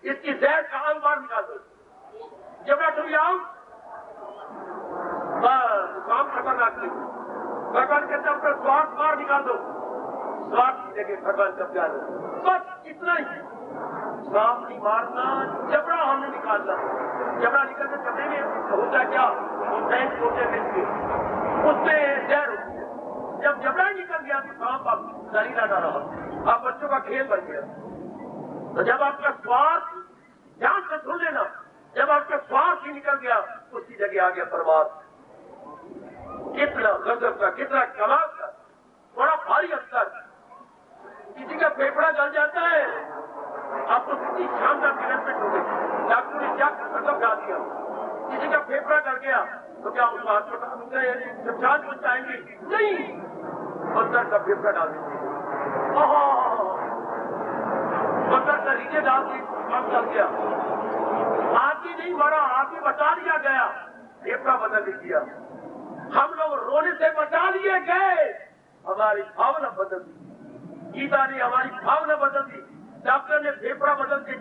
इसकी जहर का अंग बाहर निकाल दो, जबड़ा टूट जाओ, काम खतरनाक नहीं। भगवान कहते अपना स्वार्थ बाहर निकाल दो, स्वार्थ की जगह भगवान का प्यार है, बस इतना ही। सांप नहीं मारना, जबड़ा हमने निकालना, जबड़ा निकलने जबड़े में होता क्या, होते मिलते उसमें जहर होती है। जब जबड़ा निकल गया तो सांप आप शरीर ना रहा, आप बच्चों का खेल बन गया। तो जब आपका स्वार्थ, ध्यान से सुन लेना, जब आपका स्वार्थ ही निकल गया, उसकी जगह आ गया परमात्मा। कितना गजब का, कितना कमाल का, बड़ा भारी अंतर। किसी का फेफड़ा जल जाता है, आपको कितनी शानदार ट्रीटमेंट हो गई, डॉक्टर ने क्या खत्म खा दिया। किसी का फेफड़ा जल गया तो क्या उसको अस्पताल जांच बचाएंगे? नहीं, अंदर का फेफड़ा डाल देंगे, अंदर का रीजे डाल के काम चल गया। आदमी नहीं मरा, आदमी बचा लिया गया, फेफड़ा बदल दिया। हम लोग रोने से बचा लिए गए, हमारी भावना बदल दी, गीता ने हमारी भावना बदल दी। डॉक्टर ने फेफड़ा बदल के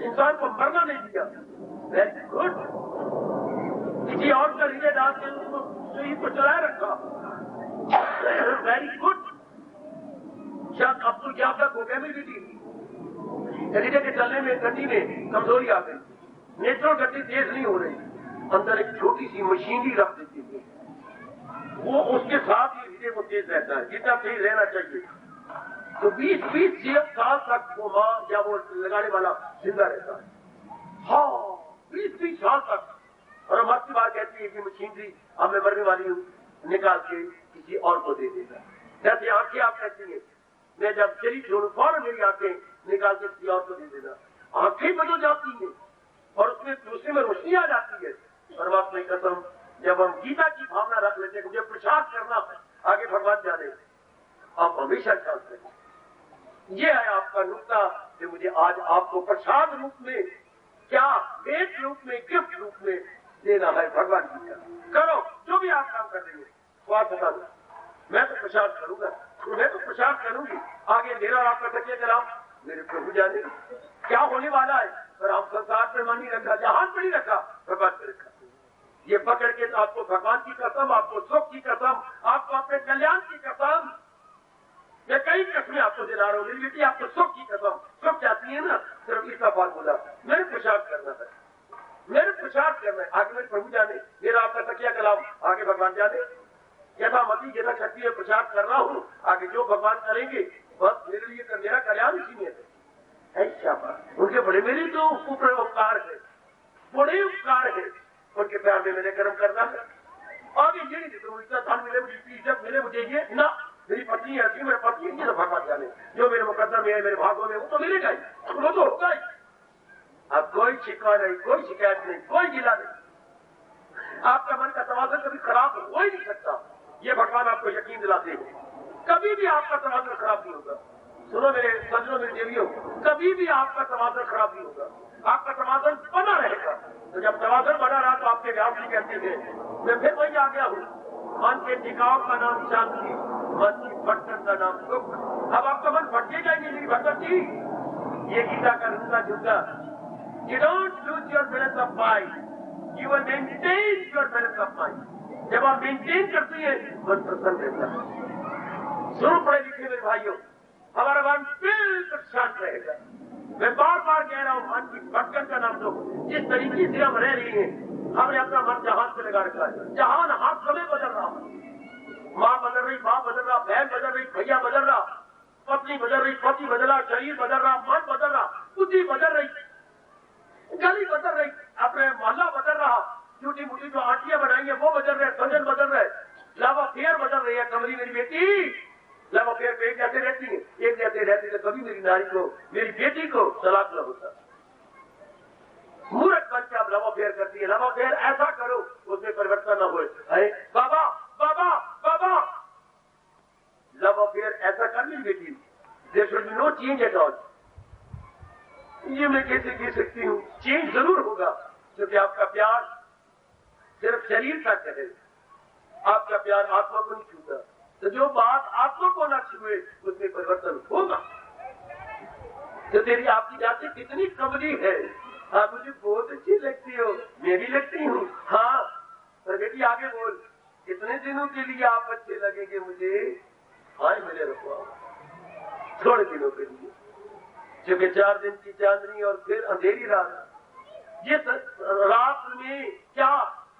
इंसान को मरना नहीं दिया। वेरी गुड, किसी और का रीले डाल के उसको सुई को चलाए रखा, वेरी गुड। शायद अब तो क्या तक हो गया मेरी बेटी, रीले के चलने में गति में कमजोरी आ गई, नेचुरल गति तेज नहीं हो रही, अंदर एक छोटी सी मशीनरी रख देती है, वो उसके साथ ही रीले को तेज रहता है, जितना तेज रहना चाहिए। तो 20-20 साल तक वो माँ या वो लगाने वाला जिंदा रहता है। हाँ, 20-20 साल तक। और हम हर बार कहती है कि मशीनरी अब मैं मरने वाली हूँ, निकाल के किसी और को दे देगा। जैसे आंखें आप कहती हैं, मैं जब चली छोड़ू फौरन मेरी आंखें निकाल के किसी और को दे देना। आंखें बदल जाती हैं और उसमें में रोशनी आ जाती है। परमात्मा की कसम, जब हम गीता की भावना रख लेते हैं मुझे प्रसाद करना है, आगे भगवान जाने, आप हमेशा शांत रहें। ये है आपका नुक्ता जो मुझे आज आपको प्रसाद रूप में, क्या भेंट रूप में, गिफ्ट रूप में देना है भगवान जी का। करो जो भी आप काम कर रही है, स्वाद बता दो, मैं तो प्रसाद करूंगा, मैं तो प्रसाद करूंगी। आगे मेरा और आपका तकिया कलाम मेरे प्रभु जाने क्या होने वाला है। पर आप संसार पर मन नहीं रखा, जहाज पर नहीं रखा, भगवान पर रखा। ये पकड़ के तो आपको भगवान की कसम, आपको सुख की कसम, आपको अपने कल्याण की कसम, मैं कई कसमें आपको दिला रहा हूँ। मेरी बेटी आपको सुख की कसम, सुख चाहती है ना, सिर्फ इसका फार्मूला मेरे प्रसाद करना है, मेरे प्रसाद करना है। आगे मेरे प्रभु जाने, मेरा आपका तकिया कलाम आगे भगवान जाने। यथामति यथा शक्ति में प्रसाद कर रहा हूँ, आगे जो भगवान करेंगे बस मेरे लिए कर, मेरा कल्याण इसी में है। ऐसा बात उनके बड़े मेरे तो उपकार है, बड़े उपकार है, उनके प्यार में मैंने कर्म करना है। आगे ये नहीं देखो इतना धन मिले, मुझे इज्जत मिले, मुझे ये ना, मेरी पत्नी ऐसी, मेरे पत्नी ये तो भगवान जाने, जो मेरे मुकद्दर में है, मेरे भागों में, वो तो मिलेगा ही, वो तो होगा ही। अब कोई शिकवा नहीं, कोई शिकायत नहीं, कोई गिला नहीं। आपका मन का तवाज़ुन कभी खराब हो ही नहीं सकता, ये भगवान आपको यकीन दिलाते हैं। कभी भी आपका तवाज़ुन खराब नहीं होगा। सुनो मेरे सज्जनों, मेरे देवियों, कभी भी आपका तवाज़ुन खराब नहीं होगा, आपका तवाज़ुन बना रहेगा। तो जब तवाज़ुन बना रहा तो आपके व्यास जी कहते थे, मैं फिर वही आ गया हूँ, मन के टिकाव का नाम शांति, मन की भटकन का नाम सुख। अब आपका मन भटकेगा ही नहीं मेरी भगवत जी, ये गीता का रुका झुका। You don't lose your balance of mind, you will maintain your balance of mind. जब आप मेंटेन करती है मन प्रसन्न रहता है। सुनो पढ़े लिखे मेरे भाइयों, हमारा मन बिल्कुल शांत रहेगा। मैं बार बार कह रहा हूँ, मन की भटकन का नाम दो। जिस तरीके से हम रह रही हैं, हमने अपना मन जहान से लगा रखा है, जहान हाथ समय बदल रहा, माँ बदल रही, बाप बदल रहा, बहन बदल रही, भैया बदल रहा, पत्नी बदल रही, पति बदल रहा, शरीर बदल रहा, मन बदल रहा, बुद्धि बदल रही, गली बदल रही, अपने मोहल्ला बदल रहा, छोटी मोटी जो आंटियां बनाएंगे वो बदल रहे, सजन बदल रहे, लव अफेयर बदल रही है। कमली मेरी बेटी लव अफेयर पे एक जैसे रहती है, एक जैसे रहती तो कभी मेरी नारी को, मेरी बेटी को तलाक न होता। मूर्ख बन के आप लव अफेयर करती है, लव अफेयर ऐसा करो उसमें परिवर्तन न हो। अरे बाबा बाबा बाबा, लव अफेयर ऐसा कर मेरी बेटी, there should be no change at all. ये मैं कैसे कह सकती हूँ, चेंज जरूर होगा, क्योंकि आपका प्यार सिर्फ शरीर तक है, आपका प्यार आत्मा को नहीं छूता। तो जो बात आत्मा को न छुए उसमें परिवर्तन होगा। तो तेरी आपकी जाति कितनी कमली है, आप मुझे बहुत अच्छी लगती हो, मैं भी लगती हूँ। हाँ पर बेटी आगे बोल, कितने दिनों के लिए आप अच्छे लगेंगे मुझे? हाँ मेरे रखवाओ, थोड़े दिनों के लिए, क्योंकि 4 दिन की चांदनी और फिर अंधेरी रात। जिस रात में क्या,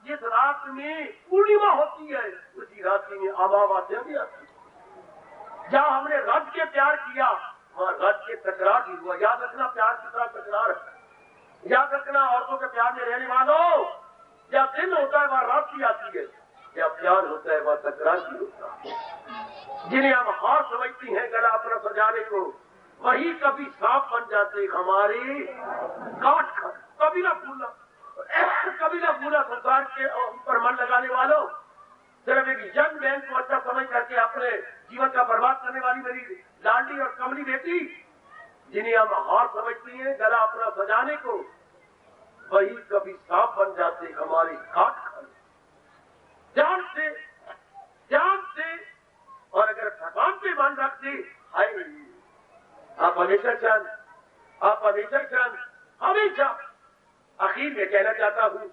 जिस रात में पूर्णिमा होती है उसी रात्रि में अमावस्या भी आती है। जहाँ हमने रज के प्यार किया वहाँ रज के तकरार भी हुआ। याद रखना, प्यार कितना तकरार है। याद रखना, औरतों के प्यार में रहने वालों, जब दिन होता है वहाँ रात भी आती है, जब प्यार होता है वहाँ तकरार भी होता है। जिन्हें हम हार समझती हैं गला अपना सजाने को, वही कभी सांप बन जाते हमारे काट कर। कभी ना भूलना, कभी ना भूला संसार के ऊपर मन लगाने वालों, सिर्फ एक यंग मैन को अच्छा समझ करके अपने जीवन का बर्बाद करने वाली मेरी लाडली और कमली बेटी, जिन्हें हम हार समझती हैं गला अपना सजाने को, वही कभी सांप बन जाते हमारी काट खाने। ध्यान से, ध्यान से, और अगर भगवान पे मन रखते, आप हमेशा शांत, आप हमेशा शांत, हमेशा। आखिर में कहना चाहता हूँ,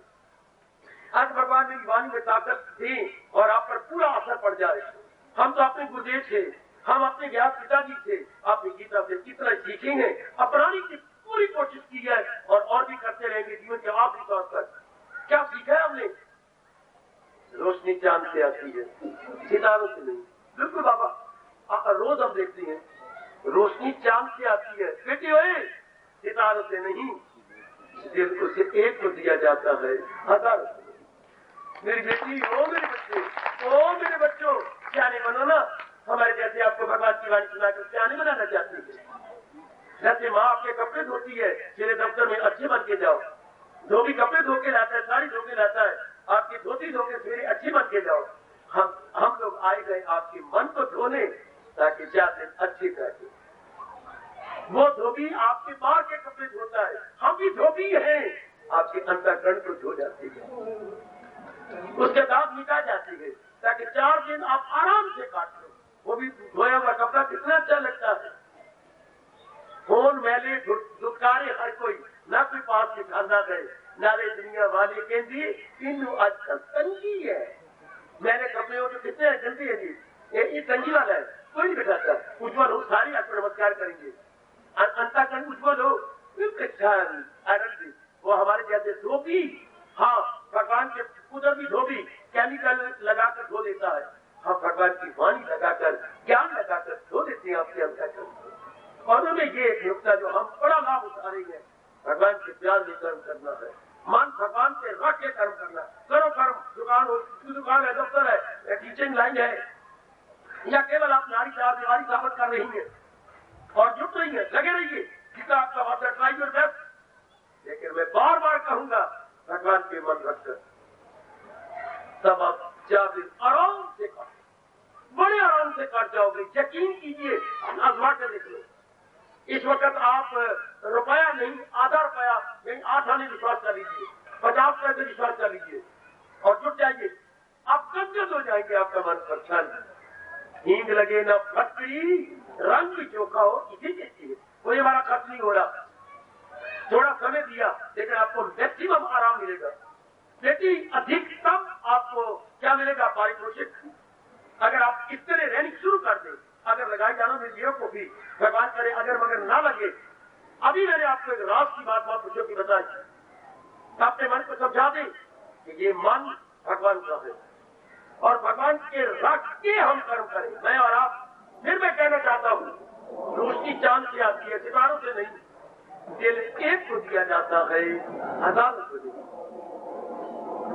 आज भगवान मेरी वाणी में ताकत दे और आप पर पूरा असर पड़ जाए। हम तो अपने गुरुदेव से, हम अपने ज्ञात पिताजी से, अपनी गीता से कितना सीखेंगे, अपनाने की पूरी कोशिश की है और भी करते रहेंगे जीवन के आखिरी तौर तक। क्या सीखा है हमने? रोशनी चांद से आती है, सितारों से नहीं। बिल्कुल बाबा, रोज हम देखते हैं रोशनी चांद से आती है, बेटी ओए सितारों से नहीं, दिल को सिर्फ एक को दिया जाता है, हजारों। मेरी बेटी, ओ मेरे बच्चे, ओ मेरे बच्चों, सियाने बनो ना। हमारे जैसे आपको भगवान की वाणी सुनाकर सियाने बनाना चाहती है। जैसे माँ आपके कपड़े धोती है, जाओ। हम लोग आए गए आपके मन को धोने ताकि 4 दिन अच्छे काटे। वो धोबी आपके बाहर के कपड़े धोता है, हम भी धोबी हैं, आपके अंतःकरण को धो जाती है, उसके दाग मिटा जाती है ताकि 4 दिन आप आराम से काट लो। वो भी धोया हुआ कपड़ा कितना अच्छा लगता है। फोन मैले धुटकारे हर कोई, ना कोई पास दिखाना गए, नारे दुनिया वाले कहती इन आजकल तंगी है। मैंने कपड़े हो तो कितने गंदी है जी, ये तंगी वाला है, कोई नहीं बिठाता। उज्ज्वल हो, सारी आपको नमस्कार करेंगे। अंतःकरण उज्ज्वल हो, आनंद वो हमारे जैसे धोबी, हाँ भगवान के उधर भी धोबी केमिकल लगाकर धो देता है, हम भगवान की वाणी लगाकर ज्ञान लगाकर धो देते हैं आपके अंतःकरण। और उन्हें ये एक नुकता जो हम बड़ा लाभ उठा रही है, भगवान के प्यार में कर्म करना है, मन भगवान से रख के कर्म करना। करो कर्म, दुकान है, दफ्तर है, टीचिंग लाइन है, या केवल आप नारी दीवारी साबित कर रही है और जुट रही है, लगे रहिए जितना आपका वादा, ट्राई योर बेस्ट। लेकिन मैं बार बार कहूंगा भगवान के मन रखकर तब आप 4 दिन आराम से काट, बड़े आराम से काट जाओगे। यकीन कीजिए, आजमा कर देख लो। इस वक्त आप रुपया नहीं, आधा रुपया नहीं, 8 आने विश्वास कर लीजिए, 50 पैसे विश्वास कर लीजिए और जुट जाइए, आप गदगद हो जाएंगे। आपका मन प्रसन्न, नींद लगे न फटकरी, रंग भी चोखा हो, इसी चीज है। कोई हमारा खर्च नहीं हो रहा, थोड़ा समय दिया लेकिन आपको मैक्सिमम आराम मिलेगा। बेटी अधिकतम आपको क्या मिलेगा? पारितोषिक। अगर आप इस तरह रहनी शुरू कर दें, अगर लगाई जाना मेरी जीव को भी भगवान करे अगर मगर ना लगे। अभी मैंने आपको एक राज की बात महापुरुषों की बताई, अपने मन को समझा दें कि ये मन भगवान का है और भगवान के रख के हम कर्म करें। मैं और आप, फिर मैं कहना चाहता हूँ, रोशनी चांद से आती है, सितारों से नहीं। दिल एक को दिया जाता है, हजारों को नहीं।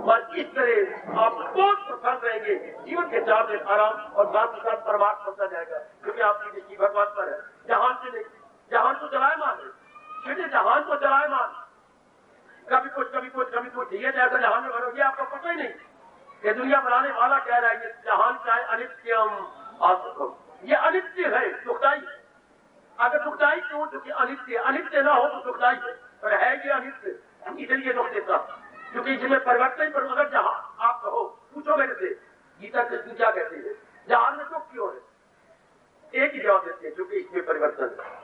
और इस तरह आप बहुत प्रसन्न रहेंगे। जीवन के 4 दिन आराम और साथ ही साथ परमार्थ होता जाएगा, क्योंकि आपकी दृष्टि भगवान पर है, जहान से नहीं। जहान को चलायमान है, सीधे जहान को चलायमान, कभी कुछ कभी कुछ कभी कुछ। ये जैसा जहान में बनो, ये आपको पता ही नहीं। ये दुनिया बनाने वाला कह रहा है ये जहान का है अनित्यम असुखम, ये अनित्य है, दुखदाई। अगर दुखदाई क्यों? क्योंकि अनित्य, अनित्य ना हो तो दुखदाई है, पर है ये अनित्य, इसलिए दुख देता। क्योंकि इसमें परिवर्तन पर अगर जहां आप कहो, पूछो मेरे से गीता कृष्ण क्या कहते हैं, जहान में दुख क्यों है? एक ही जवाब देते हैं, क्योंकि इसमें परिवर्तन है।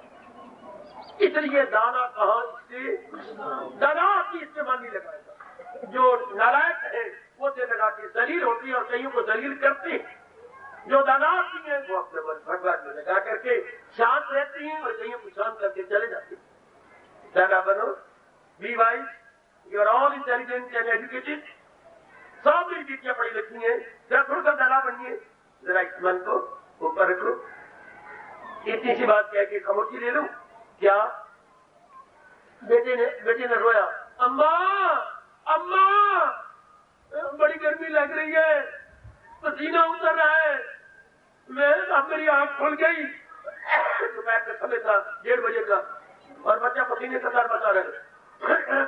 इसलिए दाना कहा इससे, दाना की इससे मन नहीं लगाएगा। जो नालायक है वो से लगा के दलील होती है और कईयों को दलील करते हैं। जो दानार्थी है वो अपने मन भगवान में लगा करके शांत रहती हैं और कईयों को शांत करके चले जाते हैं। दाना बनो, be wise, you are all intelligent and educated, सब मेरी बेटियां पढ़ी लिखी हैं, जरा थोड़ा सा दाना बनिए, जरा इस मन को ऊपर रखो। इतनी सी बात कह के खामोशी ले लूं क्या? बेटे ने रोया, अम्मा अम्मा बड़ी गर्मी लग रही है, पसीना उतर रहा है, अब मेरी आंख खुल गई। दोपहर का समय था, 1:30 बजे का, और बच्चा पसीने का तार बता रहे।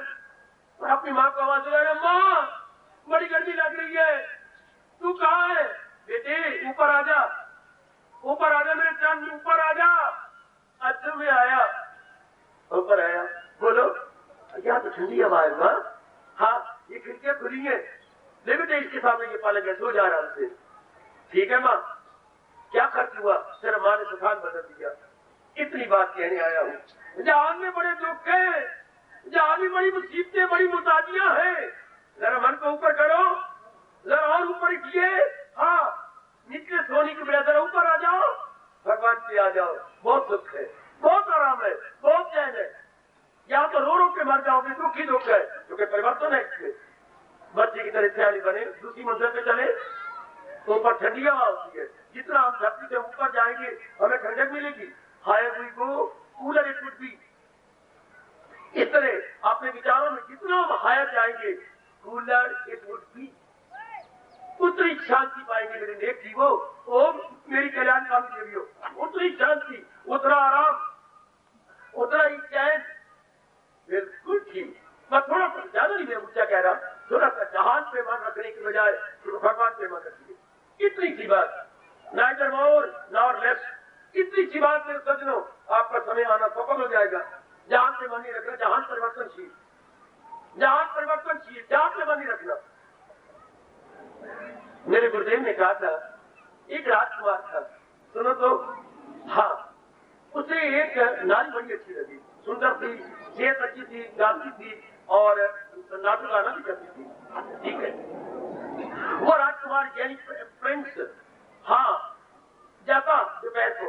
और अपनी माँ को आवाज लगा, अम्मा बड़ी गर्मी लग रही है, तू कहाँ है? बेटे ऊपर आ जा, ऊपर आ जा मेरे चांद, ऊपर आ जा। अच्छा मैं आया, ऊपर आया, बोलो यहाँ तो ठंडी हवा है माँ। हाँ ये खिड़कियां खुली है, ले बेटे इसके सामने ये पालन कर, सो जा आराम से। ठीक है माँ, क्या खर्च हुआ? तेरा माँ ने दुकान बदल दिया। इतनी बात कहने आया हूँ। जहान में बड़े दुख है, जहान में बड़ी मुसीबतें, बड़ी मुताबियां हैं। जरा मन को ऊपर करो, जरा और ऊपर उठिए। हाँ नीचे सोने के बजाय जरा ऊपर आ जाओ, भगवान पे आ जाओ। बहुत सुख है, बहुत आराम है, बहुत चैन है। यहाँ तो रो के मर जाओगे, दुख ही दुख है, क्योंकि परिवर्तन है इसमें। बच्चे की तरह तैयारी बने, दूसरी मंजिल पे चले तो ऊपर ठंडी हवा होती है। जितना हम धरती से ऊपर जाएंगे हमें ठंडक मिलेगी। हायर हुई को कूलर इट वुड बी। इस तरह अपने विचारों में जितना हम हायर जाएंगे, कूलर इट वुड बी, उतनी शांति पाएंगे मेरे नेक जीवो। ओम मेरी कल्याणकामी देवियों, उतनी शांति, उतना आराम, उतना ही चैन। बिल्कुल ठीक, मैं थोड़ा सा ज्यादा नहीं, मैं ऊंचा कह रहा। थोड़ा सा जहान पे मन रखने की बजाय भगवान पे मन रखिए। इतनी सी बात, नाइदर मोर नॉर लेस। इतनी सी बात में सजनों आपका समय आना सफल हो जाएगा। जहान पे मन नहीं रखना, जहान परिवर्तनशील, जहान परिवर्तनशील, जहान पे मन नहीं रखना। मेरे गुरुदेव ने कहा था एक राजकुमार था, सुनो तो, हाँ, उसे एक नारी बड़ी अच्छी लगी, सुंदर थी, सेहत अच्छी थी, गाती थी और नाटक गाना भी करती थी। ठीक है, वो राजकुमार यानी प्रिंस, हाँ, जाता दोपहर को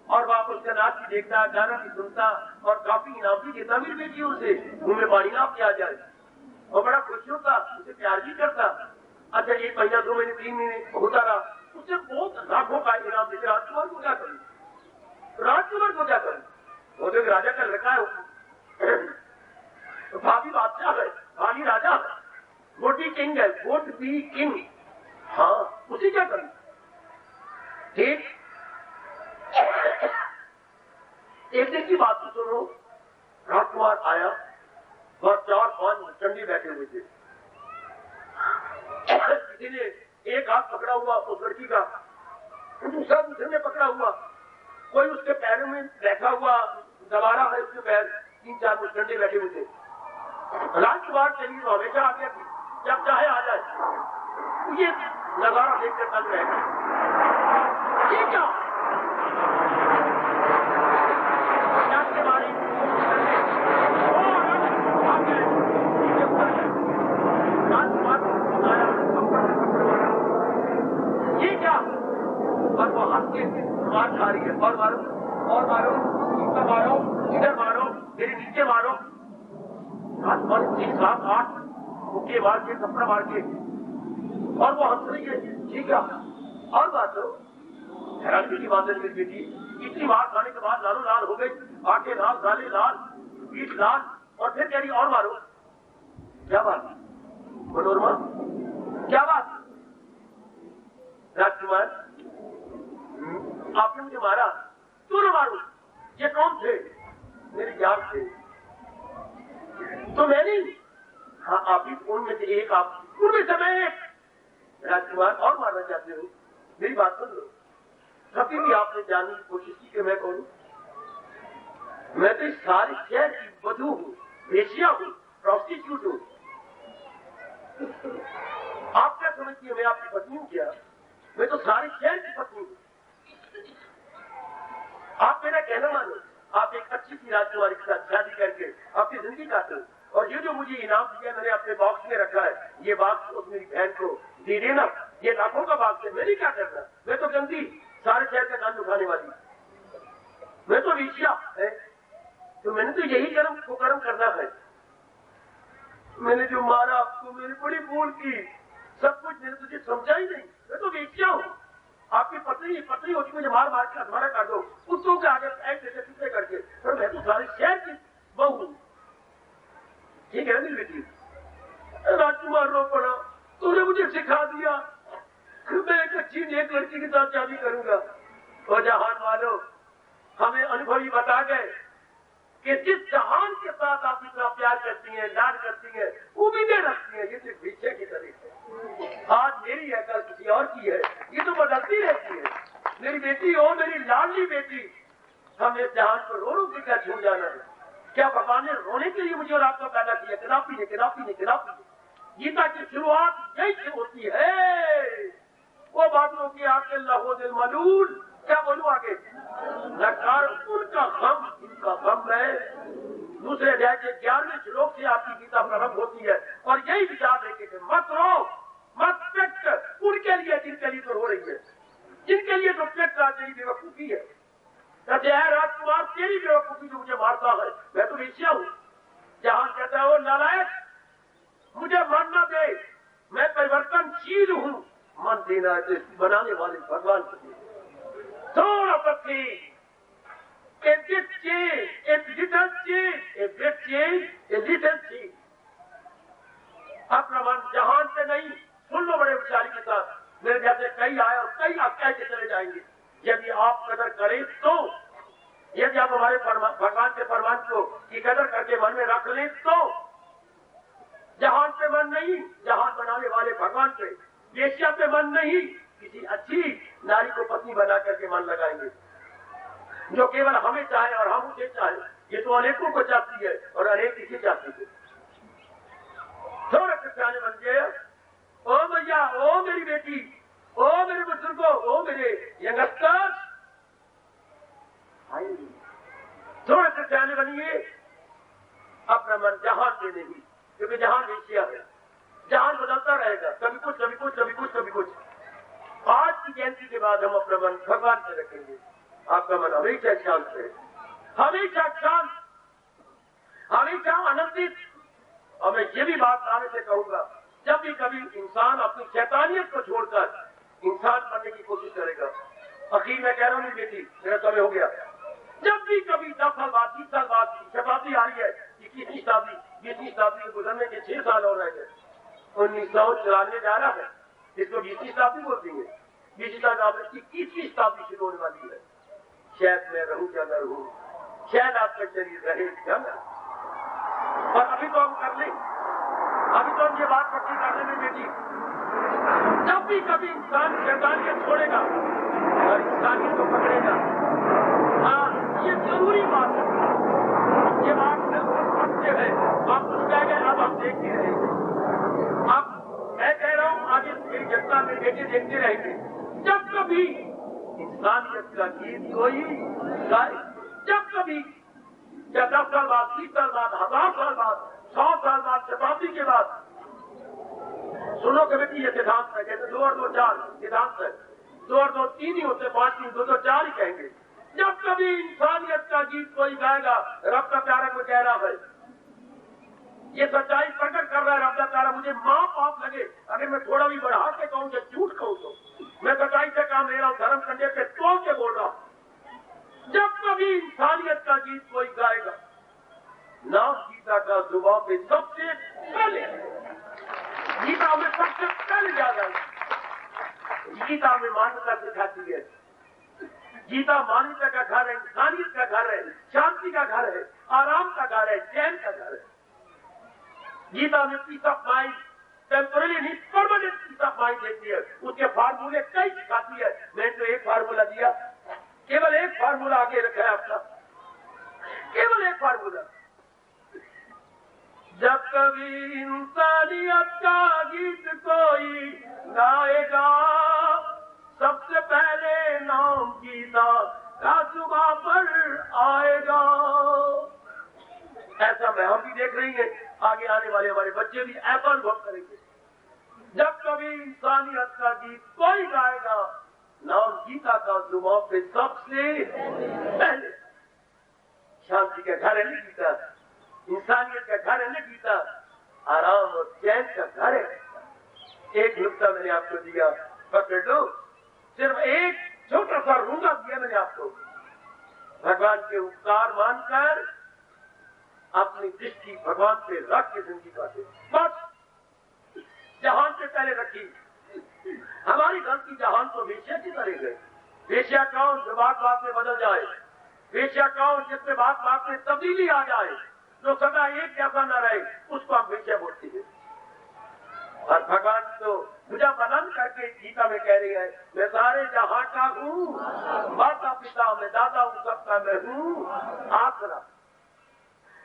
और वापस उसका नाच भी देखता, गाना भी सुनता और काफी इनाम भी देता। मेरी बेटी उसे मुंह में पानी ना आ जाए और बड़ा खुश होता, उसे प्यार भी करता। अच्छा, 1 महीना 2 महीने 3 महीने होता रहा, उसे बहुत लाखों का इनाम देते। राजकुमार को क्या करूं, राजकुमार को क्या करूं, वो तो राजा का लड़का है, भाभी बादशाह है, भाभी राजा है, वोटी किंग है, वोट बी किंग, हाँ, उसे क्या करूं। ठीक, एक दिन की बात तो सुनो, राजकुमार आया और 4-5 चंडी बैठे हुए थे। किसी ने एक हाथ पकड़ा हुआ उस लड़की का, दूसरा दूसरे ने पकड़ा हुआ, कोई उसके पैरों में बैठा हुआ दबा रहा है उसके पैर। 3-4 मुस्टंडे बैठे हुए थे। राजकुमार चली तो हमेशा आ गया, जब चाहे आ जाए, ये नजारा देखकर चल रहेगा। ये क्या और वो हंस के मार खा रही है, और मारो और मारो, इधर मारो, इधर मारो, मेरे नीचे मारो। 7-8 मुक्के मार के, कपड़ा मार के, और वो हंस रही है। ठीक है, और बात हो, हैरानी की बात है मेरी बेटी, इतनी मार खाने के बाद लालो लाल हो गई, आंखें लाल, गाले लाल, पीठ लाल, और फिर कह रही और मारो। क्या बात मनोरमा, क्या बात। राजकुमार, आपने मुझे मारा, क्यों न मारू, ये कौन थे, मेरे यार थे, तो मैं नहीं, हाँ आप ही उनमें से एक, आप उनमें से मैं एक। राजकुमार, और मारना चाहते हो, मेरी बात सुन लो। कभी भी आपने जानने की कोशिश की कि मैं कौन हूं? मैं तो इस सारे शहर की वधू हूं, वेश्या हूं, प्रोस्टिट्यूट हूं। आप क्या समझती है मैं आपकी पत्नी हूं क्या? मैं तो सारे शहर की पत्नी हूं। आप मेरा कहना मानो, आप एक अच्छी सी राजकुमारी के साथ शादी करके अपनी जिंदगी काटो, और ये जो मुझे इनाम दिया मैंने अपने बॉक्स में रखा है, ये बॉक्स उस मेरी बहन को दे देना। ये लाखों का बॉक्स है, मैंने क्या करना, मैं तो गंदी सारे शहर का काम उठाने वाली, मैं तो वेश्या है, तो मैंने तो यही कर्म करना है। मैंने जो मारा आपको, मैंने बड़ी भूल की, सब कुछ मैंने तुझे समझा ही नहीं, मैं तो वेश्या हूं। आपकी पत्नी होती मुझे मार मार के हथवाड़ा कर दो, कुत्तों के आगे पैक जैसे टुकड़े करके, पर मैं तो सारे शहर की बहू हूं। ठीक है ना मेरी बेटी? राजकुमार रो पड़ा, तूने मुझे सिखा दिया, मैं एक अच्छी नेक लड़की के साथ शादी करूंगा। और जहान वालों, हमें अनुभवी बता गए कि जिस जहान के साथ आप इतना प्यार करती हैं, लाड करती हैं, उम्मीदें रखती हैं, ये सिर्फ भिक्षे की तरह है। आज मेरी है, कल किसी और की है, ये तो बदलती रहती है। मेरी बेटी हो, मेरी लाडली बेटी, हमने इस जहान को रो रो के क्या छूट जाना है? क्या भगवान ने रोने के लिए मुझे और आपको पैदा किया? किताबी ने, किताबी ने, किताबी ने। गीता की शुरुआत यही से होती है। वो बातों की आके लहो दिल मलूल, क्या बोलूं आगे? लकार उनका गम, इनका गम है। दूसरे अध्याय के 11वें श्लोक से आपकी गीता प्रारंभ होती है, और यही विचार लेके मत रो, मत पेट, उनके लिए जिनके लिए तो रो रही है, जिनके लिए तो पेट रहा तेरी बेवकूफी है। कहते हैं राजकुमार, तेरी बेवकूफी जो मुझे मारता है, मैं तो वेश्या हूं। जहां कहता है वो नालायक, मुझे मानना दे, मैं परिवर्तनशील हूं। मन देना है बनाने वाले भगवान को दे। थोड़ा पत्नी, a bit change, a little change, a bit change, a little change। अपना मन जहान से नहीं, सुन लो बड़े विचारी के साथ, मेरे जैसे कई आए और कई आप कैसे चले जाएंगे। यदि आप कदर करें तो, यदि आप हमारे भगवान के फरमान को की कदर करके मन में रख लें तो जहान पे मन नहीं, जहान बनाने वाले भगवान पे। वेश्या पे मन नहीं, किसी अच्छी नारी को पत्नी बना करके मन लगाएंगे, जो केवल हमें चाहे और हम उसे चाहे। ये तो अनेकों को चाहती है और अनेक किसी चाहती है। थोड़ा कृष्ण बन गया, ओ भैया, ओ मेरी बेटी, ओ मेरे बुजुर्गों, ओ मेरे यंगस्टर्स, थोड़ा कृष्ण बनिए। अपना मन जहान पे नहीं, क्योंकि जहान वेश्या है, जहान बदलता रहेगा, कभी कुछ कभी कुछ कभी कुछ कभी कुछ। आज की जयंती के बाद हम अपना मन भगवान से रखेंगे। आपका मन हमेशा शांत है, हमेशा शांत, हमेशा आनंदित। और मैं ये भी बात आने से कहूंगा, जब भी कभी इंसान अपनी शैतानियत को छोड़कर इंसान बनने की कोशिश करेगा, अखीर में कह रहा हूं बेटी, मेरा समय हो गया, जब भी कभी 10 साल बाद 20 साल बाद शताब्दी आ रही है, 21वीं शताब्दी 20वीं शताब्दी के गुजरने के 6 साल हो रहे हैं, 1994 जा रहा है, इसको 20वीं शताब्दी बोलती है। 20वीं शताब्दी 21वीं शताब्दी शुरू होने वाली है। शायद मैं रहूं क्या न रहूं, शायद आपका शरीर रहे क्या न। और अभी तो हम कर लें, अभी तो हम ये बात पक्की कर लेंगे बेटी, जब भी कभी इंसान शैतानियत छोड़ेगा और इंसानियत को पकड़ेगा, हाँ ये जरूरी बात है, ये बात बिल्कुल सत्य है। आप कुछ कह गए, अब हम देखते रहेंगे। अब मैं कह रहा हूं, आगे मेरी जनता में बेटे देखते रहेंगे। जब कभी इंसानियत का गीत कोई गाए, जब कभी, या 10 साल बाद, 20 साल बाद, 1000 साल बाद, 100 साल बाद, शताब्दी के बाद, सुनो कमेटी ये सिद्धांत है, जैसे 2 और 2 4 सिद्धांत है, 2 और 2 3 ही होते, 5 3 2 2 4 ही कहेंगे। जब कभी इंसानियत का गीत कोई गाएगा, रब का प्यारा को कह रहा है, ये सच्चाई प्रकट कर रहा है रब का प्यारा, मुझे मां पाप लगे अगर मैं थोड़ा भी बढ़ा के कहूं या झूठ कहूं, तो मैं सच्चाई से काम ले रहा हूं, धर्म कंधे पे तोड़ के बोल रहा हूं। जब कभी इंसानियत का गीत कोई गाएगा, नाम गीता का जुबान पे सबसे पहले, गीता में सबसे पहले याद आई। गीता में मानवता सिखाती है, गीता मानवता का घर है, इंसानियत का घर है, शांति का घर है, आराम का घर है, चैन का घर है। गीता में पीस ऑफ माइंड, टेम्पोररी नहीं परमानेंट पीस ऑफ माइंड देती है। उसके फार्मूले कई सिखाती है, मैंने तो एक फार्मूला दिया, केवल एक फार्मूला आगे रखा है अपना, केवल एक फार्मूला। जब कभी इंसानियत का गीत कोई गाएगा, सबसे पहले नाम गीता का जुबां पर आएगा। ऐसा मैं हम भी देख रही है, आगे आने वाले हमारे बच्चे भी ऐसा अनुभव करेंगे। जब कभी इंसानियत का गीत कोई गाएगा, नाम गीता का जुबां पे सबसे पहले। शांति का घर है ना गीता, इंसानियत का घर है ना गीता, आराम और चैन का घर है। एक नुक्ता मैंने आपको दिया, पकड़ लो, सिर्फ एक छोटा सा रूंगा दिया मैंने आपको। भगवान के उपकार मानकर अपनी दृष्टि भगवान पे रख के जिंदगी काटे, बस जहान से पहले रखी। हमारी गलती जहान को वेश्या की तरह गए। वेश्या कौन जो बात बात में बदल जाए, वेश्या कौन जिसमें बात बात में तब्दीली आ जाए, जो सदा एक जैसा न रहे, उसको हम वेश्या बोलते हैं। और भगवान तो पूजा बदन करके गीता में कह रही है, मैं सारे जहां का हूँ, माता पिता में दादा हूँ, सबका मैं हूँ आसरा।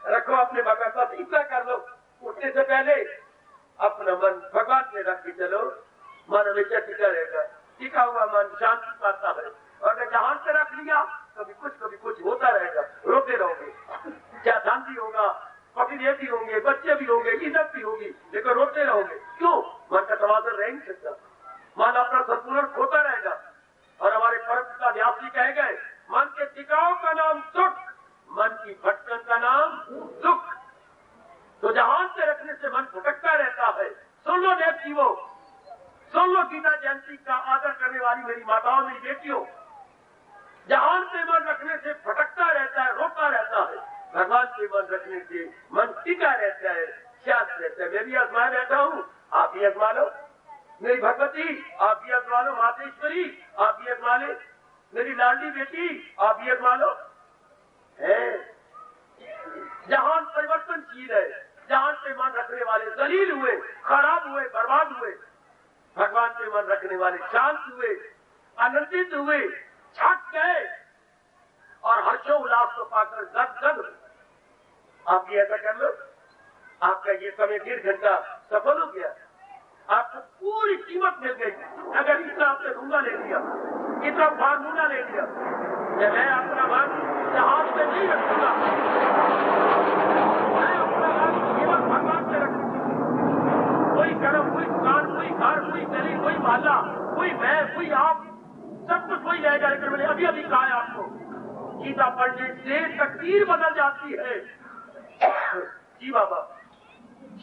रखो अपने भगवान पास, इतना कर लो। उठने से पहले अपना मन भगवान में रख के चलो, मन हमेशा टिका रहेगा। टिका हुआ मन शांति पाता है। और अगर जहां से रख लिया, कभी कुछ होता रहेगा, रोते रहोगे, क्या शांति होगा, पति भी होंगे, बच्चे भी होंगे, इज्जत भी होगी, लेकिन रोते रहोगे। क्यों? मन का तवाज़ुन रह नहीं सकता, मन अपना संतुलन खोता रहेगा। और हमारे परम पिता व्यास जी कहे गए, मन के टिकाव का नाम सुख, मन की भटकन का नाम दुख। तो जहां से रखने से मन भटकता रहता है। सुन लो देव जीवो, सुन लो गीता जयंती का आदर करने वाली मेरी माताओं, मेरी बेटियों, जहां से मन रखने से भटकता रहता है, रोता रहता है, भगवान से मन रखने से मन टिका रहता है, शांत रहता है। मैं भी आजमाए बैठा हूँ, आप भी आजमा लो। मेरी भगवती आप भी आजमा लो, मातेश्वरी आप भी आजमा ले, मेरी लाडली बेटी आप भी आजमा लो। है जहान परिवर्तनशील है, जहान पे मन रखने वाले जलील हुए, खराब हुए, बर्बाद हुए। भगवान पे मन रखने वाले शांत हुए, आनंदित हुए, छक गए और हर्षोल्लास को पाकर गदगद। आप ये ऐसा कर लो, आपका ये समय 1.5 घंटा सफल हो गया, आपको पूरी कीमत मिल गई। अगर इतना आपने ढूंढा ले लिया, इतना फार्मूला ले लिया, मैं अपना मन जहाज पे नहीं रखूंगा, मैं अपना मन केवल भगवान पे रखूंगा। कोई कर्म, कोई दुकान, कोई घर, कोई गली, कोई मोहल्ला, कोई मैं, कोई आप, सब कुछ वही जाएगा। लेकिन मैंने अभी अभी कहा है आपको, गीता पढ़ने से तकदीर बदल जाती है। जी बाबा,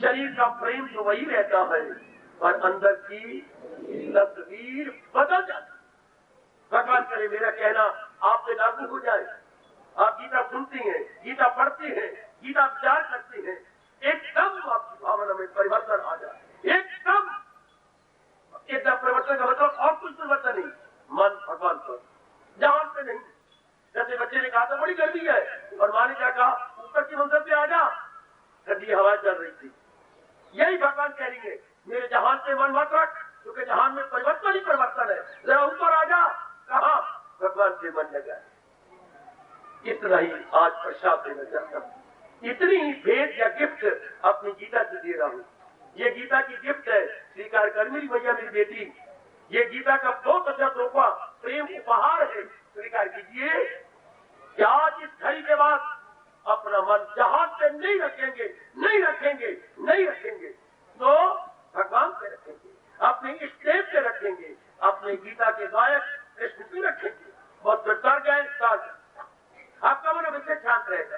शरीर का प्रेम तो वही रहता है पर अंदर की तस्वीर बदल जाती है। भगवान करे मेरा कहना आप पे लागू हो जाए। आप गीता सुनती हैं, गीता पढ़ती हैं, गीता विचार करती हैं, एकदम आपकी भावना में परिवर्तन आ जाए। एकदम परिवर्तन का मतलब और कुछ परिवर्तन नहीं, मन भगवान पर, जहान पे नहीं। जैसे बच्चे ने कहा था बड़ी गर्मी है और माँ ने क्या कहा, ऊपर की मंजिल पे आ जा, ठंडी हवा चल रही थी। यही भगवान कह रही है, मेरे जहान पे मन मत रख, क्योंकि जहान में परिवर्तन ही परिवर्तन है। जरा ऊपर आ जा, कहा भगवान से मन लगा। इतना ही आज प्रसाद देना चाहता हूँ, इतनी ही भेंट या गिफ्ट अपनी गीता से दे रहा हूँ। ये गीता की गिफ्ट है, स्वीकार कर मेरी भैया, मेरी बेटी। ये गीता का बहुत अच्छा तोहफा, प्रेम उपहार है, स्वीकार कीजिए कि आज इस घड़ी के बाद अपना मन जहाज पे नहीं रखेंगे, नहीं रखेंगे, नहीं रखेंगे, तो भगवान पे रखेंगे, अपने इष्टदेव पे रखेंगे, अपने गीता के गायक कृष्ण पे रखेंगे। बहुत तर गए, आपका मन अवश्य शांत रहेगा।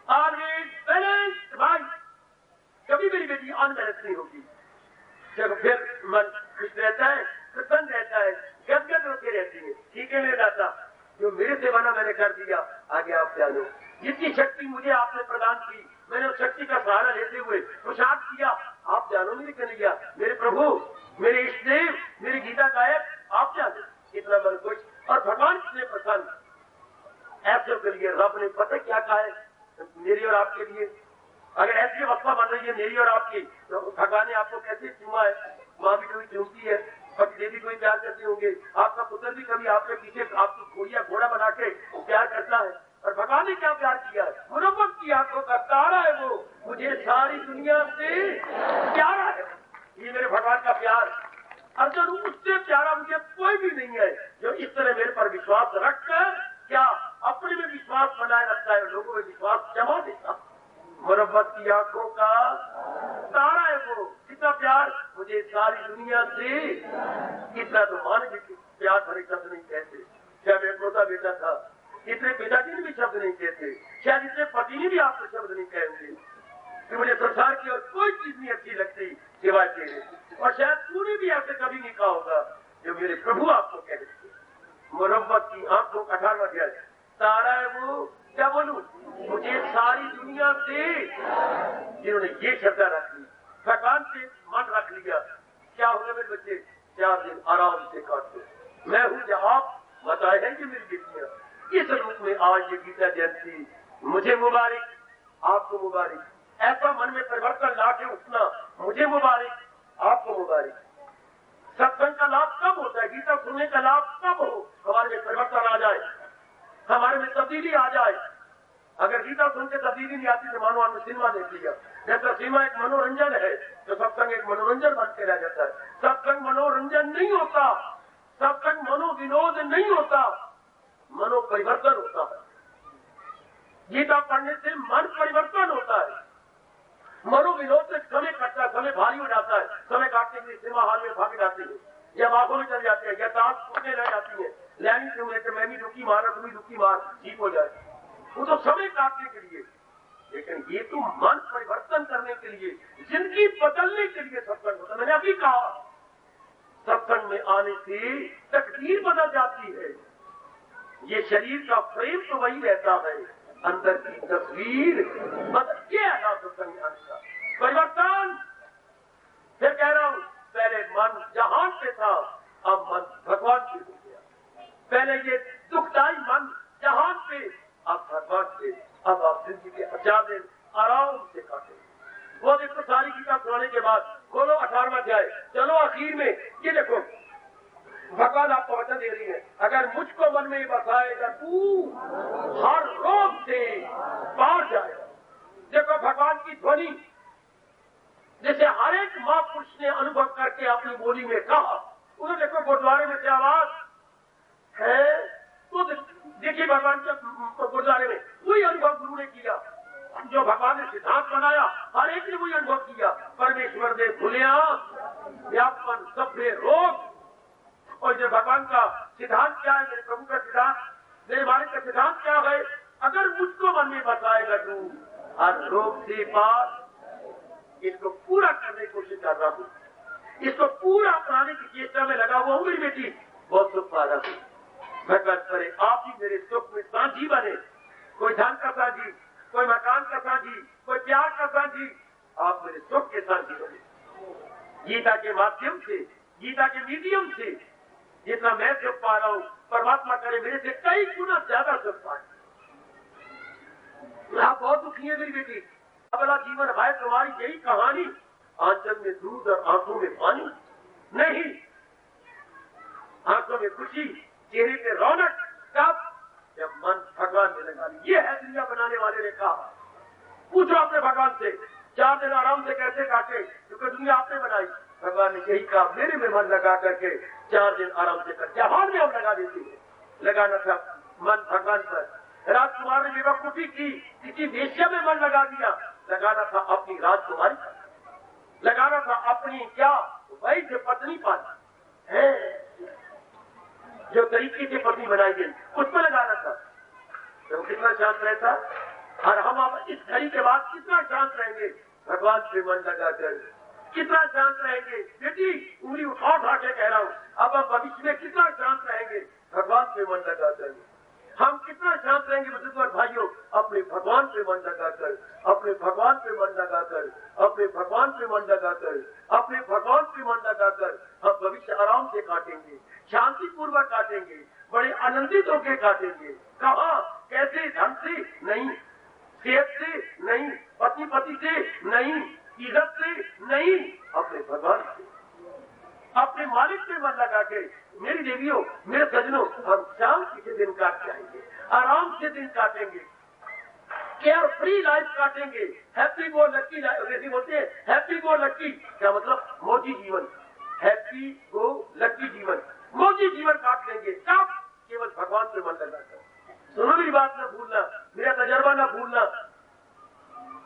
ऑलवेज बैलेंस्ड भाई, कभी मेरी बेटी अनबैलेंस नहीं होगी। जब फिर मन खुश रहता है, प्रसन्न रहता है, गदगद होते रहती है। ठीक है मेरे दाता, जो मेरे से बना मैंने कर दिया, आगे आप जानो। जितनी शक्ति मुझे आपने प्रदान की, मैंने उस शक्ति का सहारा लेते हुए पुरुषार्थ किया। आप जानो मेरे कन्हैया, मेरे प्रभु, मेरे इष्टदेव, मेरी गीता गायक, आप जानो। इतना मन खुश और भगवान कितने प्रसन्न। ऐसे के लिए रब ने पता क्या कहा है मेरी और आपके लिए। अगर ऐसी अवस्था बन रही है मेरी और आपकी, तो भगवान ने आपको कैसे चुमा है। माँ भी कोई चूमती है, पति देवी कोई प्यार करते होंगे, आपका पुत्र भी कभी आपके पीछे आपको घोड़ा बना के प्यार करता है। और भगवान ने क्या प्यार किया है, मुरब्बत की आंखों का तारा है वो, मुझे सारी दुनिया से प्यारा है। ये मेरे भगवान का प्यार, अर्जुन उससे प्यारा मुझे कोई भी नहीं है जो इस तरह मेरे पर विश्वास रखकर क्या अपने में विश्वास बनाए रखता है, लोगों में विश्वास जमा देता। मुरब्बत की आंखों का तारा है वो, कितना प्यार, मुझे सारी दुनिया से। इतना तो मान भी प्यार भरे शब्द नहीं कहते। क्या मेरा पोता बेटा था, इतने पिताजी ने भी शब्द नहीं कहते, शायद इतने पति ने भी आपको शब्द नहीं कहेंगे कि मुझे संसार की और कोई चीज नहीं अच्छी लगती सिवाय तेरे। और शायद तूने भी आपसे कभी नहीं कहा होगा जो मेरे प्रभु आपको कह देते। मुरब्बत की आंखों का 18वां अध्याय, तारा है वो, क्या बोलूं, मुझे सारी दुनिया से। जिन्होंने ये श्रद्धा रख ली, भगवान से मन रख लिया, क्या होगा मेरे बच्चे, 4 दिन आराम से काटते। मैं हूं जब आप बताए हैं कि मेरी बेटियां इस रूप में आज ये गीता जयंती, मुझे मुबारक, आपको मुबारक। ऐसा मन में परिवर्तन ला के उठना, मुझे मुबारक, आपको मुबारक। सत्संग का लाभ कब होता है, गीता सुनने का लाभ कब हो, हमारे में परिवर्तन आ जाए, हमारे में तब्दीली आ जाए। अगर गीता सुन के तब्दीली नहीं आती तो मानो आपने सिनेमा देख लिया। जैसा सिनेमा एक मनोरंजन है तो सत्संग एक मनोरंजन बन के रह जाता है। सत्संग मनोरंजन नहीं होता, सत्संग मनोविनोद नहीं होता, मनो परिवर्तन होता है। गीता पढ़ने से मन परिवर्तन होता है। मनोविनोद से समय कटता है, समय भारी हो जाता है, समय काटने के लिए सिनेमा हॉल में भाग जाते हैं या बागों में चल जाते हैं या ताश छूटने रह जाती है, लैनी से लेकर मैं भी रुकी मारा, तुम भी रुकी मार, ठीक हो जाए, वो तो समय काटने के लिए। लेकिन ये तो मन परिवर्तन करने के लिए, जिंदगी बदलने के लिए सत्संग होता है। मैंने अभी कहा सत्संग में आने से तकदीर बदल जाती है। ये शरीर का फ्रेम तो वही रहता है, अंदर की तस्वीर बदल के आना सत्संग आने का परिवर्तन। फिर कह रहा हूं, पहले मन जहान पे था, अब मन भगवान पे हो गया। पहले ये दुखदाई मन जहान पे, अब भगवान पे। अब आप जिंदगी के 4 दिन आराम से काटे, भगवान आपको वचन दे रही है, अगर मुझको मन में बसाएगा तू हर रोग से बाहर जाएगा। देखो भगवान की ध्वनि जैसे हर एक महापुरुष ने अनुभव करके अपनी बोली में कहा। उन्होंने देखो गुरुद्वारे में से आवाज है तो देखिए भगवान के गुरुद्वारे में वही अनुभव गुरु ने किया, जो भगवान ने सिद्धांत बनाया हर एक ने वही अनुभव किया। परमेश्वर दे भूलिया व्यापन सभ्य रोग। और जो भगवान का सिद्धांत क्या है, मेरे प्रभु का सिद्धांत, मेरे मालिक का सिद्धांत क्या है, अगर मुझको मन में बसाएगा तू हर रोग से पार। इसको पूरा करने की कोशिश कर रहा हूँ, इसको पूरा अपनाने की चेष्टा में लगा हुआ हूँ। मेरी बेटी बहुत सुख पा रहा हूँ। भगवान करे आप ही मेरे सुख में साझी बने, कोई धन का साझी, कोई मकान का साझी, कोई प्यार का साझी, आप मेरे सुख के साझी बने। गीता के माध्यम से, गीता के मीडियम से जितना मैं सुख पा रहा हूँ, परमात्मा करे मेरे से कई गुना ज्यादा सुख पाए। आप बहुत दुखी है मेरी बेटी, अगला जीवन है तुम्हारी यही कहानी, आंचल में दूध और आंखों में पानी नहीं, आंखों में खुशी, चेहरे पे रौनक, कब जब मन भगवान में लगा ली। ये है दुनिया बनाने वाले ने कहा। पूछो अपने भगवान से 4 दिन आराम से कैसे काटे, क्योंकि दुनिया आपने बनाई। भगवान ने यही कहा, मेरे में मन लगा करके 4 दिन आराम से कर। जहाज में हम लगा देते हैं, लगाना था मन भगवान पर। राजकुमार ने बेवकूफी की, किसी वेश्या में मन लगा दिया, लगाना था अपनी राजकुमारी पर, लगाना था अपनी क्या वही जो पत्नी पाली है, जो तरीके से पत्नी बनाई गई, उस पर लगाना था। तो कितना शांत रहता। और हम अब इस घड़ी के बाद कितना शांत रहेंगे भगवान से मन लगाकर, कितना शांत रहेंगे। बेटी उंगली उठा के कह रहा हूँ, अब हम भविष्य में कितना शांत रहेंगे भगवान से मन लगाकर। हम कितना शांत रहेंगे बुजुर्ग और भाइयों, अपने भगवान पे मन लगाकर, अपने भगवान पे मन लगाकर, अपने भगवान पे मन लगाकर, अपने भगवान पे मन लगाकर हम भविष्य आराम से काटेंगे, शांति पूर्वक काटेंगे, बड़े आनंदित होकर काटेंगे। कहा कैसे, धन से नहीं, सेहत से नहीं, पति से नहीं, इज्जत से नहीं, अपने भगवान से, अपने मालिक पे मन लगा के। मेरी देवियों, मेरे सजनों, हम शांति से दिन काट जाएंगे, आराम से दिन काटेंगे, केयर फ्री लाइफ काटेंगे, हैप्पी गो लक्की लाइफ बोलते हैं। हैप्पी गो लक्की क्या मतलब? मौजी जीवन, हैप्पी गो लक्की जीवन, मौजी जीवन काट लेंगे। कब? केवल भगवान पे मन लगाकर। सुनो मेरी बात न भूलना, मेरा तजर्बा न भूलना,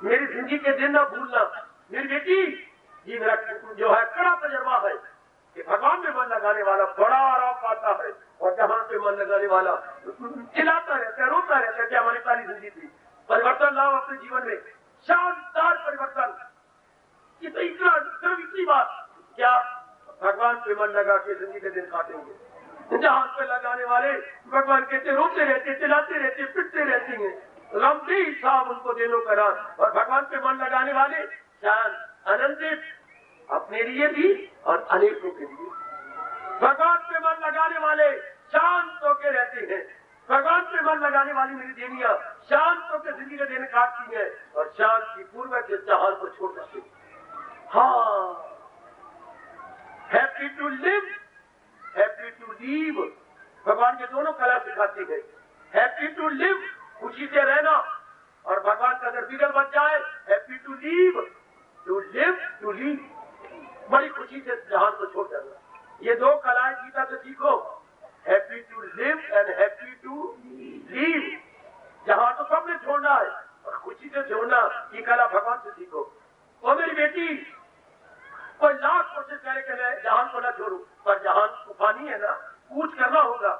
मेरी जिंदगी के दिन न भूलना। मेरी बेटी ये मेरा जो है कड़ा तजर्बा है कि भगवान में मन लगाने वाला बड़ा आराम पाता है, और जहां पे मन लगाने वाला चिल्लाता रहता है, रोता रहता है। क्या हमारी सारी जिंदगी थी। परिवर्तन लाओ अपने जीवन में, शानदार परिवर्तन। इतनी बात क्या भगवान पे मन लगा के जिंदगी के दिन काटेंगे। जहां पे लगाने वाले भगवान कहते रोते रहते, चिल्लाते रहते, पिटते रहते हैं, रमती साहब उनको दिनों करा। और भगवान पे मन लगाने वाले शान आनंदित, अपने लिए भी और अनेकों के लिए। भगवान पे मन लगाने वाले शांत होकर रहते हैं। भगवान पे मन लगाने वाली मेरी देवियां शांत होकर जिंदगी का दिन काटती है और शांति पूर्वक के जहाज को छोड़ देती है। हाँ, happy to live, happy to leave, भगवान के दोनों कला सिखाती है। हैप्पी टू लिव, खुशी से रहना, और भगवान का अगर बिगड़ बच जाए, happy to leave, to live to leave, बड़ी खुशी से जहाज को छोड़ देना। ये दो कलाएं गीता से सीखो, happy to live and happy to leave. जहां तो सबने छोड़ना है और खुशी से छोड़ना, ये कला भगवान से सीखो। और मेरी बेटी कोई लाख कोशिश करे कि मैं जहान को न छोड़ू, पर जहान तूफानी है ना, कूच करना होगा।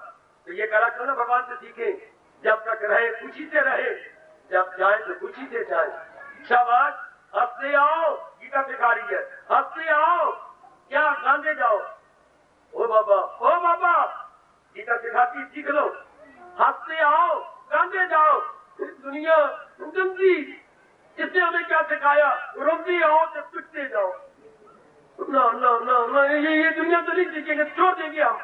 तो ये कला क्यों ना भगवान से सीखे, जब तक रहे खुशी से रहे, जब जाए तो खुशी से जाए। शाबाश, हंसते आओ, गीता सिखा रही है, हंसते आओ, क्या गांधे जाओ। ओ बाबा, गीता सिखाती, सीख लो। हंसते आओ, गांधे जाओ। दुनिया गंदी, इसने हमें क्या सिखाया? रोती आओ तो पिटते जाओ। ना, ये दुनिया तो नहीं सीखेंगे, छोड़ देंगे हम।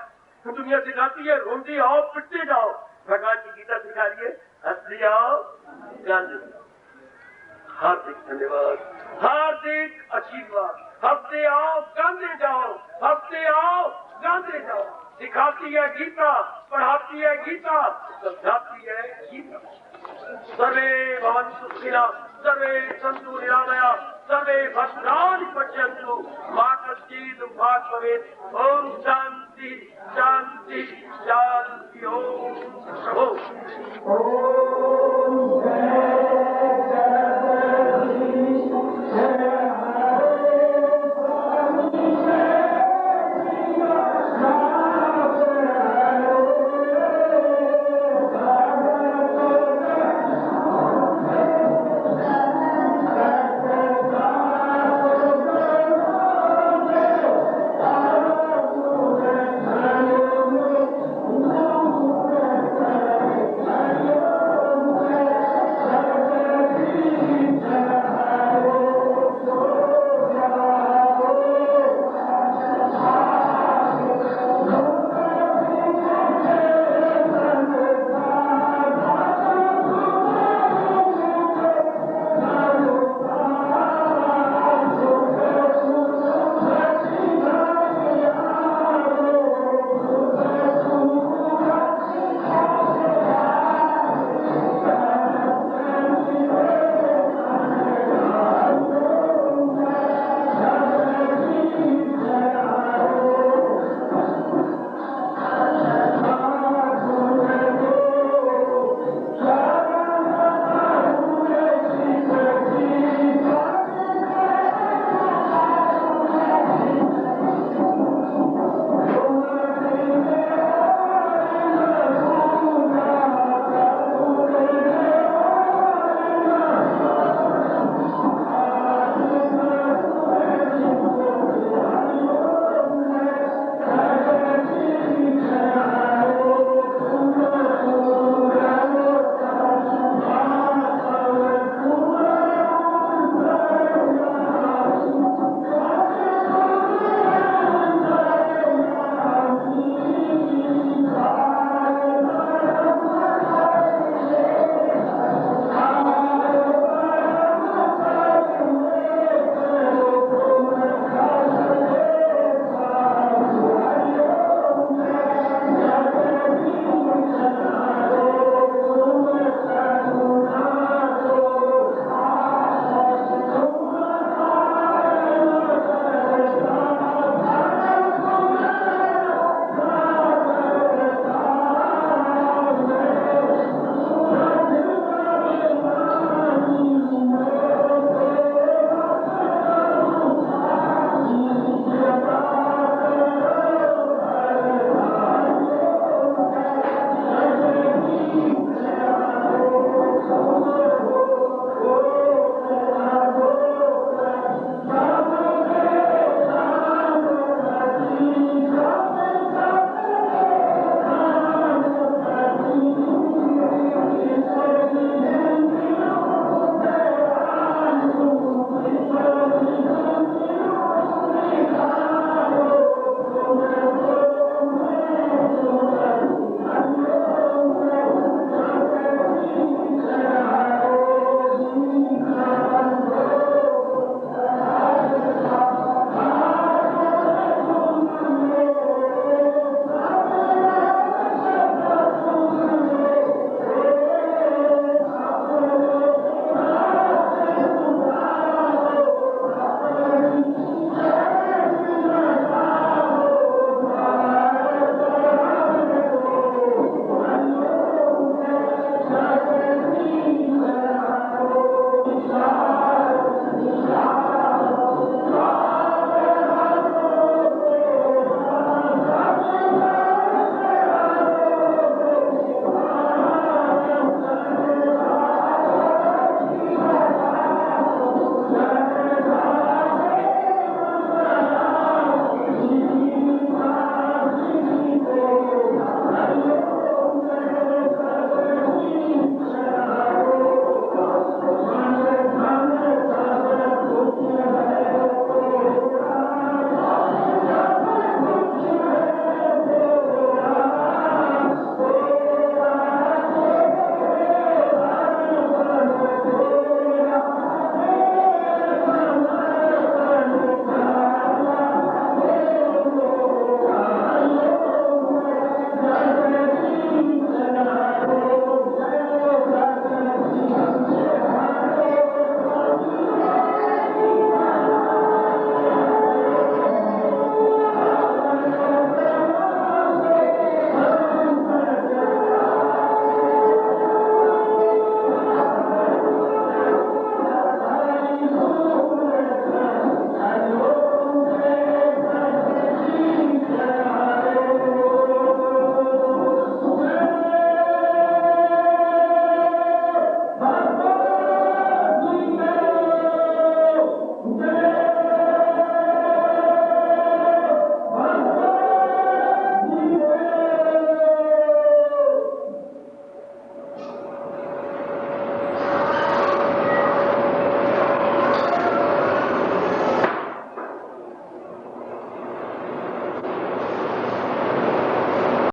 दुनिया सिखाती है रोती आओ, पिटते जाओ। भगवान की गीता सिखा रही है, हंसते आओ, गांधे जाओ। हार्दिक धन्यवाद, हार्दिक आशीर्वाद। हंसते आओ, गांधे जाओ, हंसते आओ, गांधे जाओ। सिखाती है गीता, पढ़ाती है गीता, समझाती है गीता। सर्वे भवन्तु सुखिनः, सर्वे सन्तु निरामया, सर्वे भद्राणि पश्यन्तु, मा कश्चित् दुःखात् भवेत्। ओम शांति।